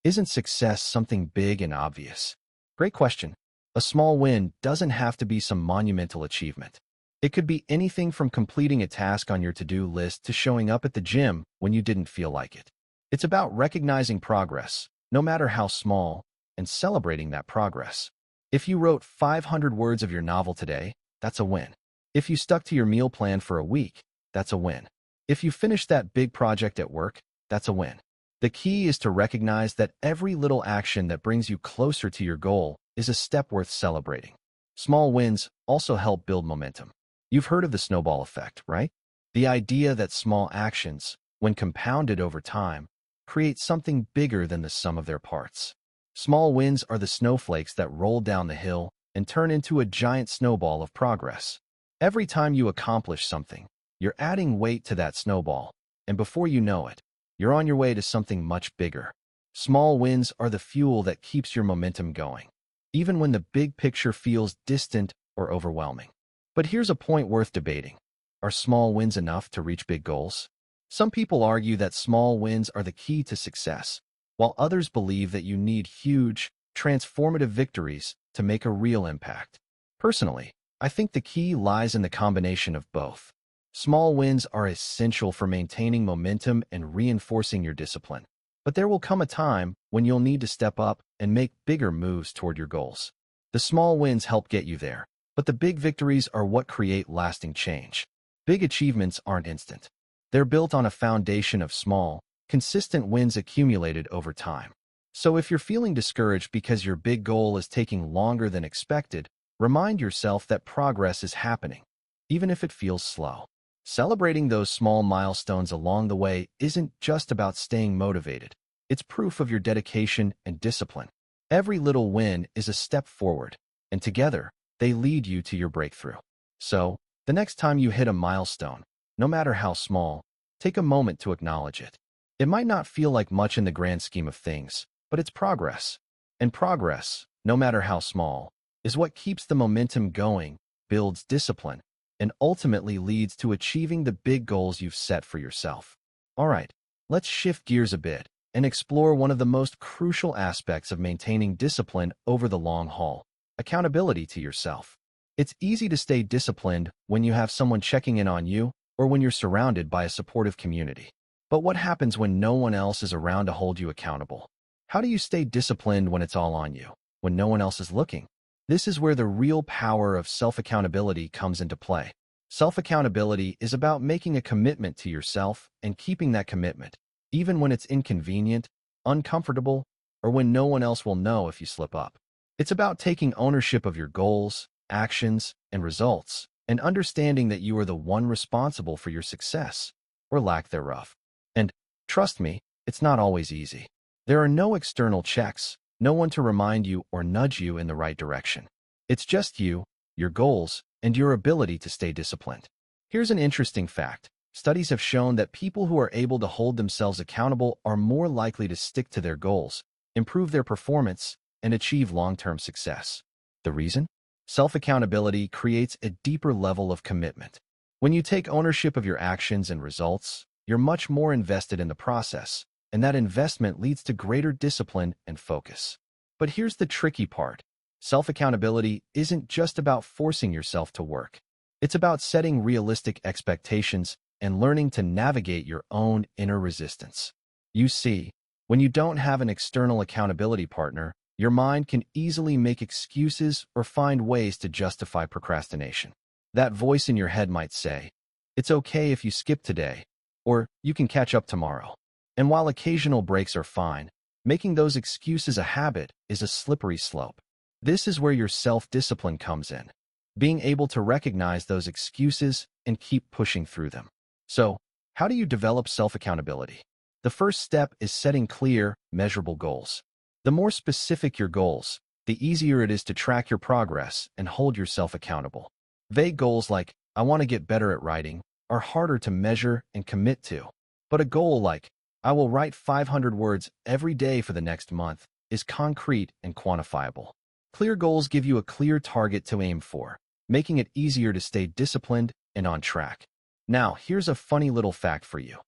Isn't success something big and obvious? Great question. A small win doesn't have to be some monumental achievement. It could be anything from completing a task on your to-do list to showing up at the gym when you didn't feel like it. It's about recognizing progress, no matter how small, and celebrating that progress. If you wrote 500 words of your novel today, that's a win. If you stuck to your meal plan for a week, that's a win. If you finished that big project at work, that's a win. The key is to recognize that every little action that brings you closer to your goal is a step worth celebrating. Small wins also help build momentum. You've heard of the snowball effect, right? The idea that small actions, when compounded over time, create something bigger than the sum of their parts. Small wins are the snowflakes that roll down the hill and turn into a giant snowball of progress. Every time you accomplish something, you're adding weight to that snowball, and before you know it, you're on your way to something much bigger. Small wins are the fuel that keeps your momentum going, even when the big picture feels distant or overwhelming. But here's a point worth debating. Are small wins enough to reach big goals? Some people argue that small wins are the key to success, while others believe that you need huge, transformative victories to make a real impact. Personally, I think the key lies in the combination of both. Small wins are essential for maintaining momentum and reinforcing your discipline. But there will come a time when you'll need to step up and make bigger moves toward your goals. The small wins help get you there, but the big victories are what create lasting change. Big achievements aren't instant. They're built on a foundation of small, consistent wins accumulated over time. So if you're feeling discouraged because your big goal is taking longer than expected, remind yourself that progress is happening, even if it feels slow. Celebrating those small milestones along the way isn't just about staying motivated. It's proof of your dedication and discipline. Every little win is a step forward, and together, they lead you to your breakthrough. So, the next time you hit a milestone, no matter how small, take a moment to acknowledge it. It might not feel like much in the grand scheme of things, but it's progress. And progress, no matter how small, is what keeps the momentum going, builds discipline, and ultimately leads to achieving the big goals you've set for yourself. All right, let's shift gears a bit. and explore one of the most crucial aspects of maintaining discipline over the long haul: accountability to yourself. It's easy to stay disciplined when you have someone checking in on you or when you're surrounded by a supportive community. But what happens when no one else is around to hold you accountable? How do you stay disciplined when it's all on you, when no one else is looking? This is where the real power of self-accountability comes into play. Self-accountability is about making a commitment to yourself and keeping that commitment, even when it's inconvenient, uncomfortable, or when no one else will know if you slip up. It's about taking ownership of your goals, actions, and results, and understanding that you are the one responsible for your success, or lack thereof. And trust me, it's not always easy. There are no external checks, no one to remind you or nudge you in the right direction. It's just you, your goals, and your ability to stay disciplined. Here's an interesting fact. Studies have shown that people who are able to hold themselves accountable are more likely to stick to their goals, improve their performance, and achieve long-term success. The reason? Self-accountability creates a deeper level of commitment. When you take ownership of your actions and results, you're much more invested in the process, and that investment leads to greater discipline and focus. But here's the tricky part. Self-accountability isn't just about forcing yourself to work. It's about setting realistic expectations and learning to navigate your own inner resistance. You see, when you don't have an external accountability partner, your mind can easily make excuses or find ways to justify procrastination. That voice in your head might say, "It's okay if you skip today," or "You can catch up tomorrow." And while occasional breaks are fine, making those excuses a habit is a slippery slope. This is where your self-discipline comes in, being able to recognize those excuses and keep pushing through them. So, how do you develop self-accountability? The first step is setting clear, measurable goals. The more specific your goals, the easier it is to track your progress and hold yourself accountable. Vague goals like, "I want to get better at writing," are harder to measure and commit to. But a goal like, "I will write 500 words every day for the next month," is concrete and quantifiable. Clear goals give you a clear target to aim for, making it easier to stay disciplined and on track. Now, here's a funny little fact for you.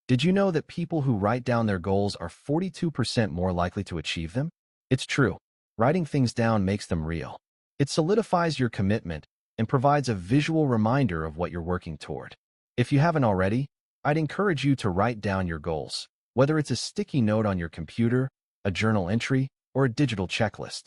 Did you know that people who write down their goals are 42% more likely to achieve them? It's true. Writing things down makes them real. It solidifies your commitment and provides a visual reminder of what you're working toward. If you haven't already, I'd encourage you to write down your goals, whether it's a sticky note on your computer, a journal entry, or a digital checklist.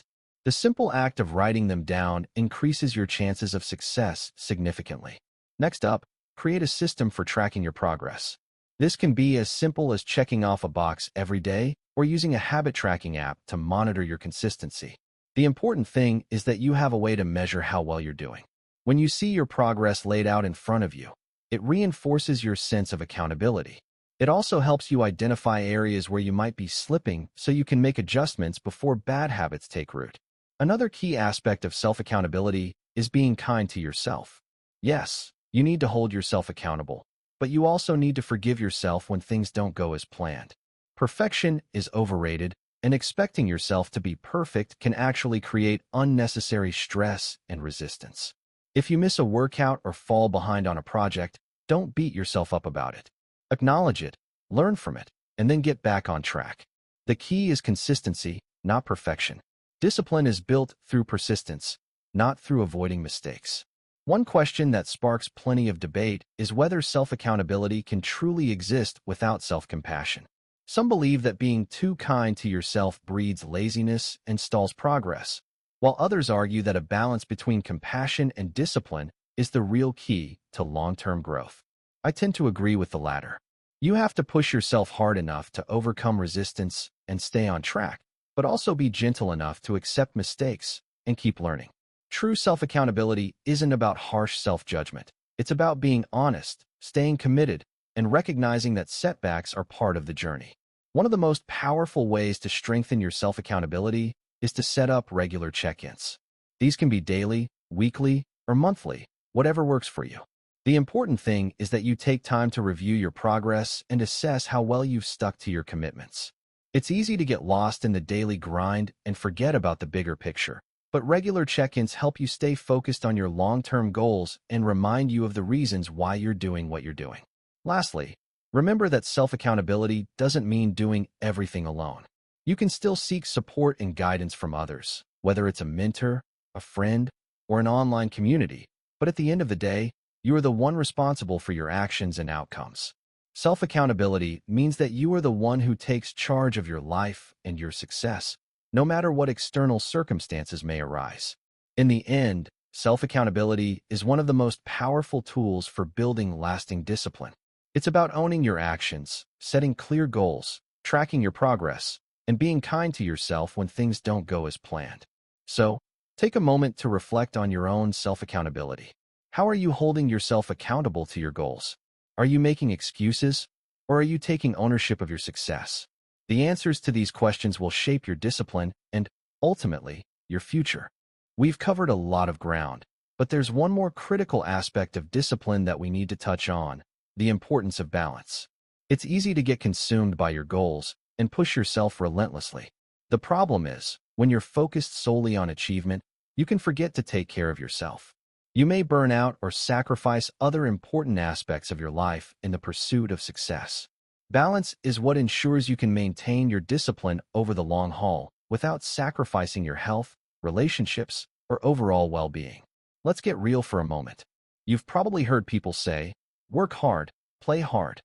The simple act of writing them down increases your chances of success significantly. Next up, create a system for tracking your progress. This can be as simple as checking off a box every day or using a habit tracking app to monitor your consistency. The important thing is that you have a way to measure how well you're doing. When you see your progress laid out in front of you, it reinforces your sense of accountability. It also helps you identify areas where you might be slipping so you can make adjustments before bad habits take root. Another key aspect of self-accountability is being kind to yourself. Yes, you need to hold yourself accountable, but you also need to forgive yourself when things don't go as planned. Perfection is overrated, and expecting yourself to be perfect can actually create unnecessary stress and resistance. If you miss a workout or fall behind on a project, don't beat yourself up about it. Acknowledge it, learn from it, and then get back on track. The key is consistency, not perfection. Discipline is built through persistence, not through avoiding mistakes. One question that sparks plenty of debate is whether self-accountability can truly exist without self-compassion. Some believe that being too kind to yourself breeds laziness and stalls progress, while others argue that a balance between compassion and discipline is the real key to long-term growth. I tend to agree with the latter. You have to push yourself hard enough to overcome resistance and stay on track, but also be gentle enough to accept mistakes and keep learning. True self-accountability isn't about harsh self-judgment. It's about being honest, staying committed, and recognizing that setbacks are part of the journey. One of the most powerful ways to strengthen your self-accountability is to set up regular check-ins. These can be daily, weekly, or monthly, whatever works for you. The important thing is that you take time to review your progress and assess how well you've stuck to your commitments. It's easy to get lost in the daily grind and forget about the bigger picture, but regular check-ins help you stay focused on your long-term goals and remind you of the reasons why you're doing what you're doing. Lastly, Remember that self-accountability doesn't mean doing everything alone. You can still seek support and guidance from others, whether it's a mentor, a friend, or an online community. But at the end of the day, you are the one responsible for your actions and outcomes. Self-accountability means that you are the one who takes charge of your life and your success, no matter what external circumstances may arise. In the end, self-accountability is one of the most powerful tools for building lasting discipline. It's about owning your actions, setting clear goals, tracking your progress, and being kind to yourself when things don't go as planned. So, take a moment to reflect on your own self-accountability. How are you holding yourself accountable to your goals? Are you making excuses, or are you taking ownership of your success? The answers to these questions will shape your discipline and, ultimately, your future. We've covered a lot of ground, but there's one more critical aspect of discipline that we need to touch on: the importance of balance. It's easy to get consumed by your goals and push yourself relentlessly. The problem is, when you're focused solely on achievement, you can forget to take care of yourself. You may burn out or sacrifice other important aspects of your life in the pursuit of success. Balance is what ensures you can maintain your discipline over the long haul without sacrificing your health, relationships, or overall well-being. Let's get real for a moment. You've probably heard people say, work hard, play hard,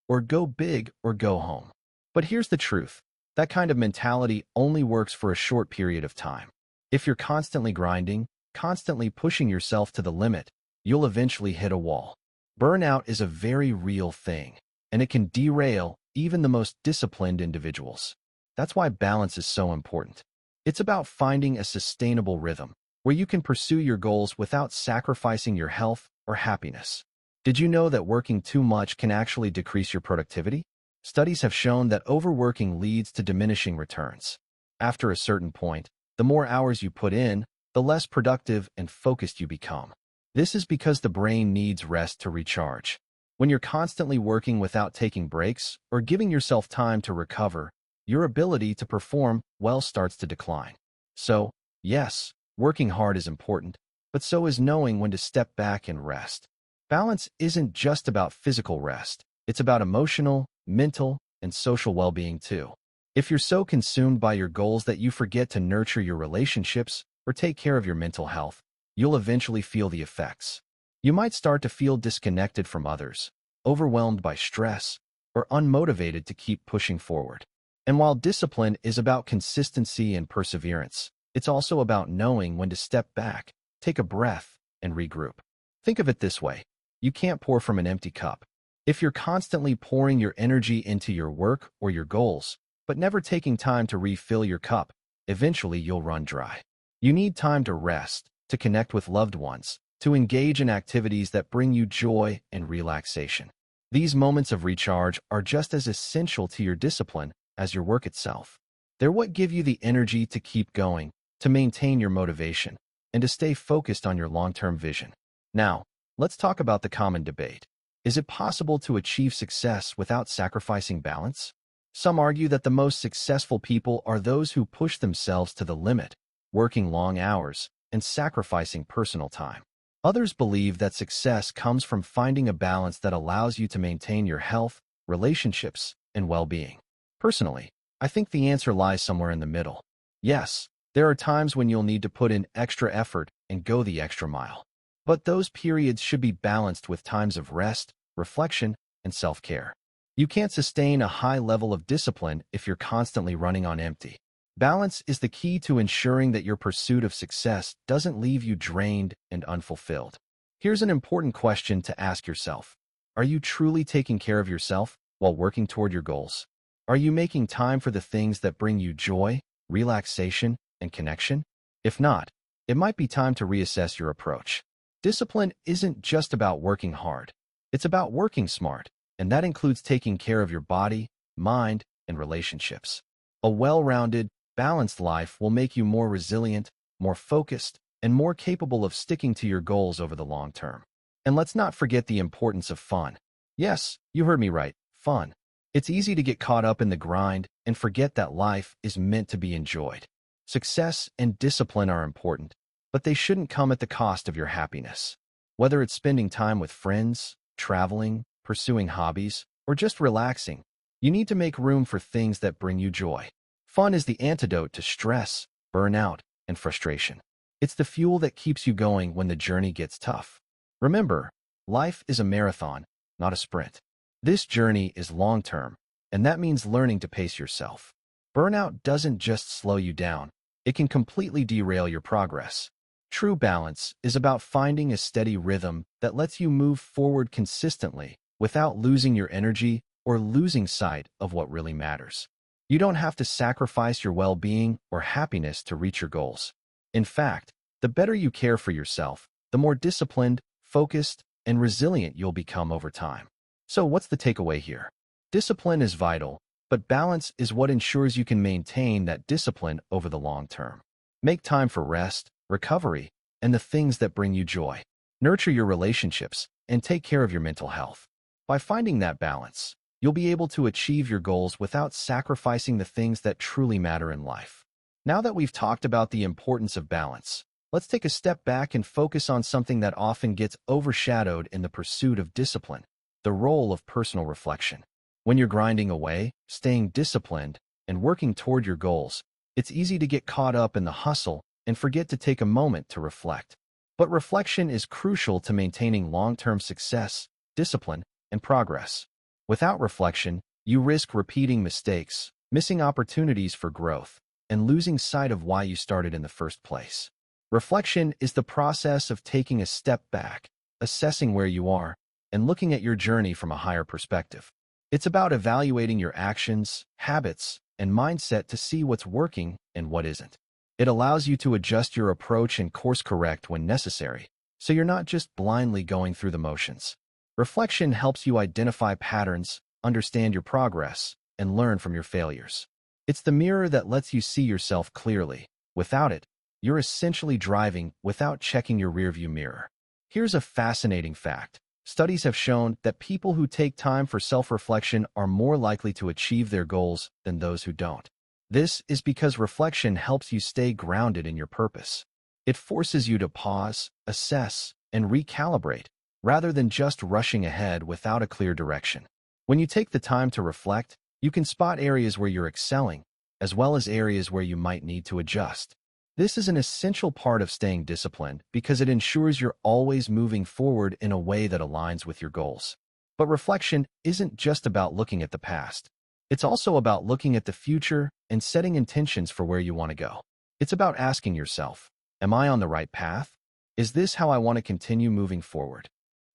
or go big or go home. But here's the truth. That kind of mentality only works for a short period of time. If you're constantly grinding, constantly pushing yourself to the limit, you'll eventually hit a wall. Burnout is a very real thing, and it can derail even the most disciplined individuals. That's why balance is so important. It's about finding a sustainable rhythm where you can pursue your goals without sacrificing your health or happiness. Did you know that working too much can actually decrease your productivity? Studies have shown that overworking leads to diminishing returns. After a certain point, the more hours you put in, the less productive and focused you become. This is because the brain needs rest to recharge. When you're constantly working without taking breaks or giving yourself time to recover, your ability to perform well starts to decline. So, yes, working hard is important, but so is knowing when to step back and rest. Balance isn't just about physical rest. It's about emotional, mental, and social well-being too. If you're so consumed by your goals that you forget to nurture your relationships or take care of your mental health, you'll eventually feel the effects. You might start to feel disconnected from others, overwhelmed by stress, or unmotivated to keep pushing forward. And while discipline is about consistency and perseverance, it's also about knowing when to step back, take a breath, and regroup. Think of it this way. You can't pour from an empty cup. If you're constantly pouring your energy into your work or your goals, but never taking time to refill your cup, eventually you'll run dry. You need time to rest, to connect with loved ones, to engage in activities that bring you joy and relaxation. These moments of recharge are just as essential to your discipline as your work itself. They're what give you the energy to keep going, to maintain your motivation, and to stay focused on your long-term vision. Now, let's talk about the common debate. Is it possible to achieve success without sacrificing balance? Some argue that the most successful people are those who push themselves to the limit, working long hours and sacrificing personal time. Others believe that success comes from finding a balance that allows you to maintain your health, relationships, and well-being. Personally, I think the answer lies somewhere in the middle. Yes, there are times when you'll need to put in extra effort and go the extra mile. But those periods should be balanced with times of rest, reflection, and self-care. You can't sustain a high level of discipline if you're constantly running on empty. Balance is the key to ensuring that your pursuit of success doesn't leave you drained and unfulfilled. Here's an important question to ask yourself. Are you truly taking care of yourself while working toward your goals? Are you making time for the things that bring you joy, relaxation, and connection? If not, it might be time to reassess your approach. Discipline isn't just about working hard. It's about working smart, and that includes taking care of your body, mind, and relationships. A well-rounded, balanced life will make you more resilient, more focused, and more capable of sticking to your goals over the long term. And let's not forget the importance of fun. Yes, you heard me right, fun. It's easy to get caught up in the grind and forget that life is meant to be enjoyed. Success and discipline are important, but they shouldn't come at the cost of your happiness. Whether it's spending time with friends, traveling, pursuing hobbies, or just relaxing, you need to make room for things that bring you joy. Fun is the antidote to stress, burnout, and frustration. It's the fuel that keeps you going when the journey gets tough. Remember, life is a marathon, not a sprint. This journey is long-term, and that means learning to pace yourself. Burnout doesn't just slow you down, it can completely derail your progress. True balance is about finding a steady rhythm that lets you move forward consistently without losing your energy or losing sight of what really matters. You don't have to sacrifice your well-being or happiness to reach your goals. In fact, the better you care for yourself, the more disciplined, focused, and resilient you'll become over time. So what's the takeaway here? Discipline is vital, but balance is what ensures you can maintain that discipline over the long term. Make time for rest, recovery, and the things that bring you joy. Nurture your relationships and take care of your mental health. By finding that balance, you'll be able to achieve your goals without sacrificing the things that truly matter in life. Now that we've talked about the importance of balance, let's take a step back and focus on something that often gets overshadowed in the pursuit of discipline: the role of personal reflection. When you're grinding away, staying disciplined, and working toward your goals, it's easy to get caught up in the hustle and forget to take a moment to reflect. But reflection is crucial to maintaining long-term success, discipline, and progress. Without reflection, you risk repeating mistakes, missing opportunities for growth, and losing sight of why you started in the first place. Reflection is the process of taking a step back, assessing where you are, and looking at your journey from a higher perspective. It's about evaluating your actions, habits, and mindset to see what's working and what isn't. It allows you to adjust your approach and course correct when necessary, so you're not just blindly going through the motions. Reflection helps you identify patterns, understand your progress, and learn from your failures. It's the mirror that lets you see yourself clearly. Without it, you're essentially driving without checking your rearview mirror. Here's a fascinating fact. Studies have shown that people who take time for self-reflection are more likely to achieve their goals than those who don't. This is because reflection helps you stay grounded in your purpose. It forces you to pause, assess, and recalibrate, rather than just rushing ahead without a clear direction. When you take the time to reflect, you can spot areas where you're excelling, as well as areas where you might need to adjust. This is an essential part of staying disciplined because it ensures you're always moving forward in a way that aligns with your goals. But reflection isn't just about looking at the past. It's also about looking at the future and setting intentions for where you want to go. It's about asking yourself, am I on the right path? Is this how I want to continue moving forward?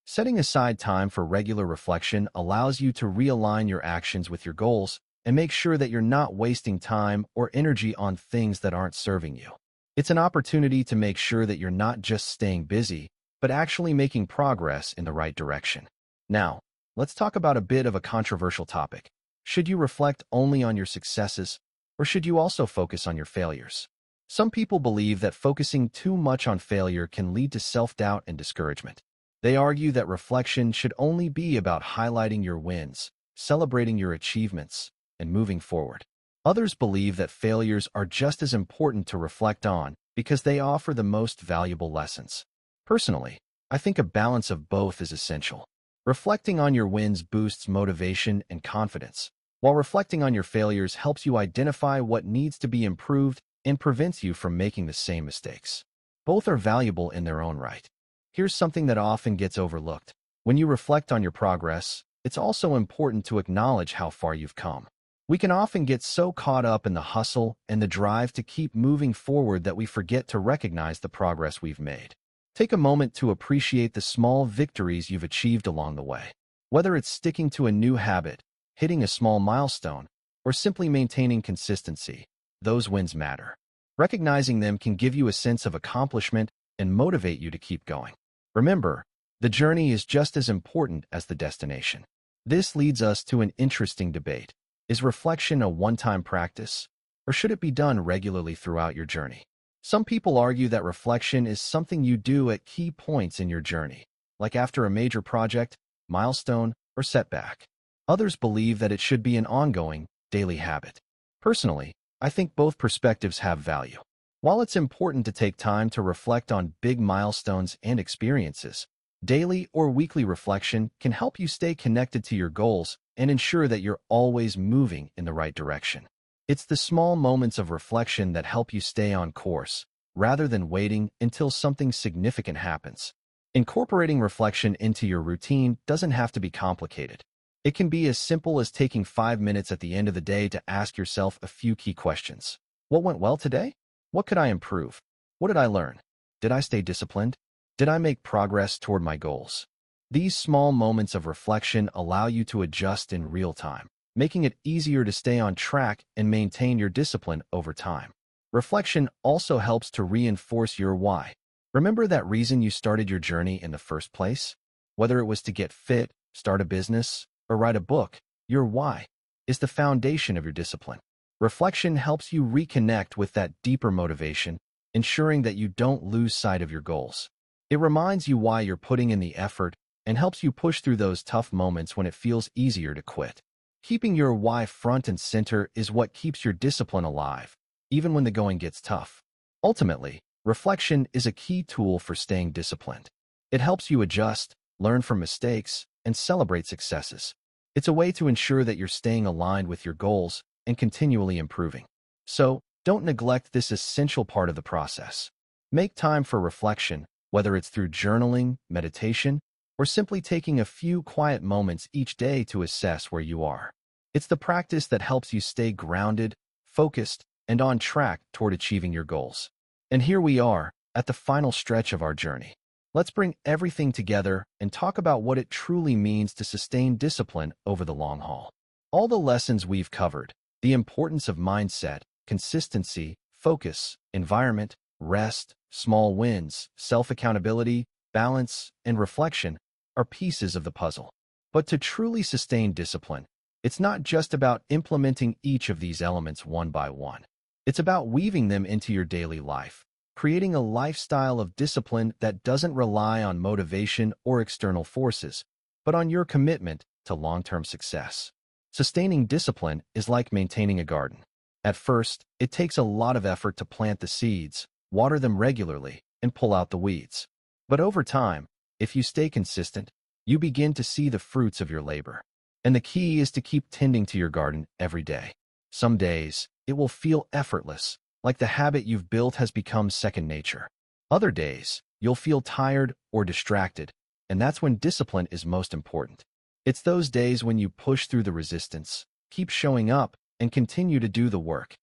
Setting aside time for regular reflection allows you to realign your actions with your goals and make sure that you're not wasting time or energy on things that aren't serving you. It's an opportunity to make sure that you're not just staying busy, but actually making progress in the right direction. Now, let's talk about a bit of a controversial topic. Should you reflect only on your successes, or should you also focus on your failures? Some people believe that focusing too much on failure can lead to self-doubt and discouragement. They argue that reflection should only be about highlighting your wins, celebrating your achievements, and moving forward. Others believe that failures are just as important to reflect on because they offer the most valuable lessons. Personally, I think a balance of both is essential. Reflecting on your wins boosts motivation and confidence, while reflecting on your failures helps you identify what needs to be improved and prevents you from making the same mistakes. Both are valuable in their own right. Here's something that often gets overlooked. When you reflect on your progress, it's also important to acknowledge how far you've come. We can often get so caught up in the hustle and the drive to keep moving forward that we forget to recognize the progress we've made. Take a moment to appreciate the small victories you've achieved along the way. Whether it's sticking to a new habit, hitting a small milestone, or simply maintaining consistency, those wins matter. Recognizing them can give you a sense of accomplishment and motivate you to keep going. Remember, the journey is just as important as the destination. This leads us to an interesting debate. Is reflection a one-time practice, or should it be done regularly throughout your journey? Some people argue that reflection is something you do at key points in your journey, like after a major project, milestone, or setback. Others believe that it should be an ongoing, daily habit. Personally, I think both perspectives have value. While it's important to take time to reflect on big milestones and experiences, daily or weekly reflection can help you stay connected to your goals and ensure that you're always moving in the right direction. It's the small moments of reflection that help you stay on course, rather than waiting until something significant happens. Incorporating reflection into your routine doesn't have to be complicated. It can be as simple as taking 5 minutes at the end of the day to ask yourself a few key questions. What went well today? What could I improve? What did I learn? Did I stay disciplined? Did I make progress toward my goals? These small moments of reflection allow you to adjust in real time, making it easier to stay on track and maintain your discipline over time. Reflection also helps to reinforce your why. Remember that reason you started your journey in the first place? Whether it was to get fit, start a business, or write a book, your why is the foundation of your discipline. Reflection helps you reconnect with that deeper motivation, ensuring that you don't lose sight of your goals. It reminds you why you're putting in the effort and helps you push through those tough moments when it feels easier to quit. Keeping your why front and center is what keeps your discipline alive, even when the going gets tough. Ultimately, reflection is a key tool for staying disciplined. It helps you adjust, learn from mistakes, and celebrate successes. It's a way to ensure that you're staying aligned with your goals and continually improving. So, don't neglect this essential part of the process. Make time for reflection, whether it's through journaling, meditation, or simply taking a few quiet moments each day to assess where you are. It's the practice that helps you stay grounded, focused, and on track toward achieving your goals. And here we are, at the final stretch of our journey. Let's bring everything together and talk about what it truly means to sustain discipline over the long haul. All the lessons we've covered, the importance of mindset, consistency, focus, environment, rest, small wins, self-accountability, balance, and reflection are pieces of the puzzle. But to truly sustain discipline, it's not just about implementing each of these elements one by one. It's about weaving them into your daily life, creating a lifestyle of discipline that doesn't rely on motivation or external forces, but on your commitment to long-term success. Sustaining discipline is like maintaining a garden. At first, it takes a lot of effort to plant the seeds, water them regularly, and pull out the weeds. But over time, if you stay consistent, you begin to see the fruits of your labor. And the key is to keep tending to your garden every day. Some days, it will feel effortless, like the habit you've built has become second nature. Other days, you'll feel tired or distracted, and that's when discipline is most important. It's those days when you push through the resistance, keep showing up, and continue to do the work,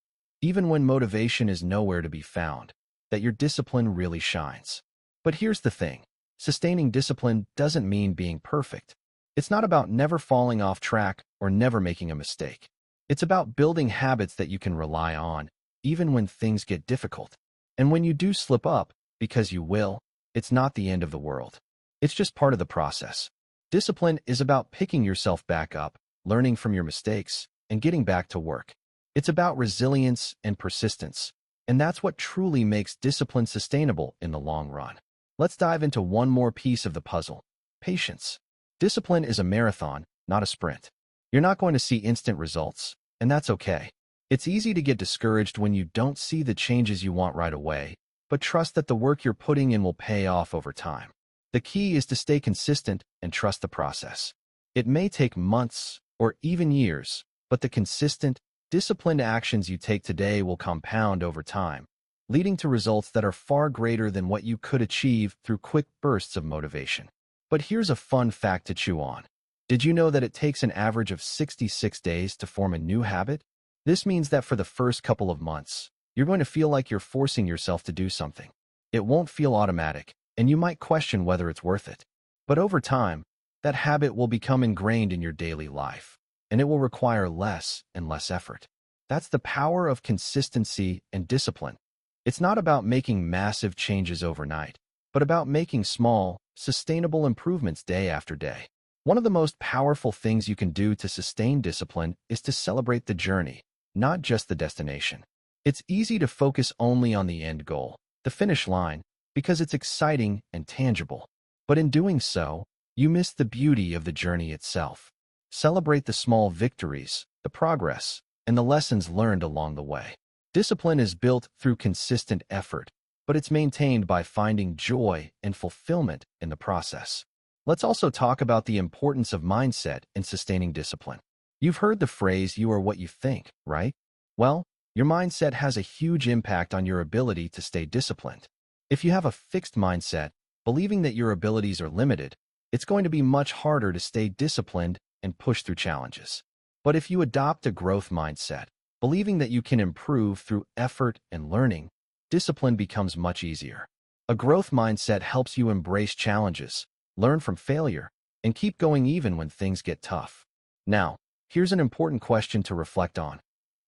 even when motivation is nowhere to be found, that your discipline really shines. But here's the thing. Sustaining discipline doesn't mean being perfect. It's not about never falling off track or never making a mistake. It's about building habits that you can rely on, even when things get difficult. And when you do slip up, because you will, it's not the end of the world. It's just part of the process. Discipline is about picking yourself back up, learning from your mistakes, and getting back to work. It's about resilience and persistence, and that's what truly makes discipline sustainable in the long run. Let's dive into one more piece of the puzzle: patience. Discipline is a marathon, not a sprint. You're not going to see instant results, and that's okay. It's easy to get discouraged when you don't see the changes you want right away, but trust that the work you're putting in will pay off over time. The key is to stay consistent and trust the process. It may take months or even years, but the consistent, disciplined actions you take today will compound over time, leading to results that are far greater than what you could achieve through quick bursts of motivation. But here's a fun fact to chew on. Did you know that it takes an average of 66 days to form a new habit? This means that for the first couple of months, you're going to feel like you're forcing yourself to do something. It won't feel automatic, and you might question whether it's worth it. But over time, that habit will become ingrained in your daily life, and it will require less and less effort. That's the power of consistency and discipline. It's not about making massive changes overnight, but about making small, sustainable improvements day after day. One of the most powerful things you can do to sustain discipline is to celebrate the journey, not just the destination. It's easy to focus only on the end goal, the finish line, because it's exciting and tangible. But in doing so, you miss the beauty of the journey itself. Celebrate the small victories, the progress, and the lessons learned along the way. Discipline is built through consistent effort, but it's maintained by finding joy and fulfillment in the process. Let's also talk about the importance of mindset in sustaining discipline. You've heard the phrase, "you are what you think," right? Well, your mindset has a huge impact on your ability to stay disciplined. If you have a fixed mindset, believing that your abilities are limited, it's going to be much harder to stay disciplined and push through challenges. But if you adopt a growth mindset, believing that you can improve through effort and learning, discipline becomes much easier. A growth mindset helps you embrace challenges, learn from failure, and keep going even when things get tough. Now, here's an important question to reflect on.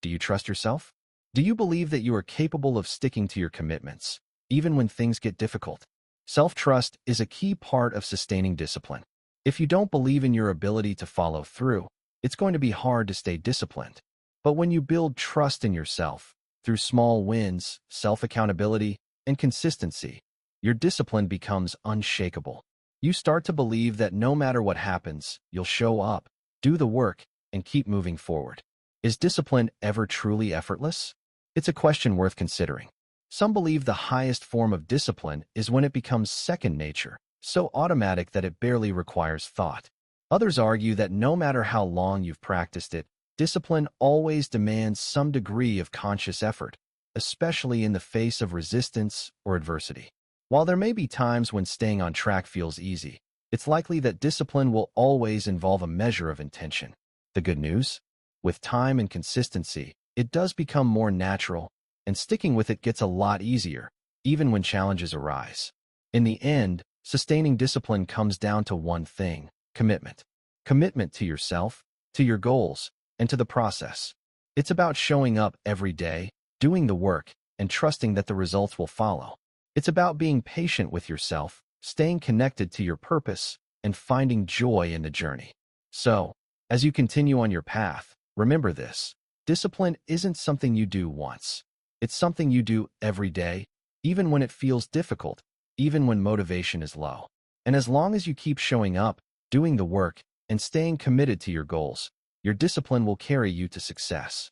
Do you trust yourself? Do you believe that you are capable of sticking to your commitments, even when things get difficult? Self-trust is a key part of sustaining discipline. If you don't believe in your ability to follow through, it's going to be hard to stay disciplined. But when you build trust in yourself, through small wins, self-accountability, and consistency, your discipline becomes unshakable. You start to believe that no matter what happens, you'll show up, do the work, and keep moving forward. Is discipline ever truly effortless? It's a question worth considering. Some believe the highest form of discipline is when it becomes second nature, so automatic that it barely requires thought. Others argue that no matter how long you've practiced it, discipline always demands some degree of conscious effort, especially in the face of resistance or adversity. While there may be times when staying on track feels easy, it's likely that discipline will always involve a measure of intention. The good news? With time and consistency, it does become more natural, and sticking with it gets a lot easier, even when challenges arise. In the end, sustaining discipline comes down to one thing: commitment. Commitment to yourself, to your goals, and to the process. It's about showing up every day, doing the work, and trusting that the results will follow. It's about being patient with yourself, staying connected to your purpose, and finding joy in the journey. So, as you continue on your path, remember this: discipline isn't something you do once. It's something you do every day, even when it feels difficult, even when motivation is low. And as long as you keep showing up, doing the work, and staying committed to your goals, your discipline will carry you to success.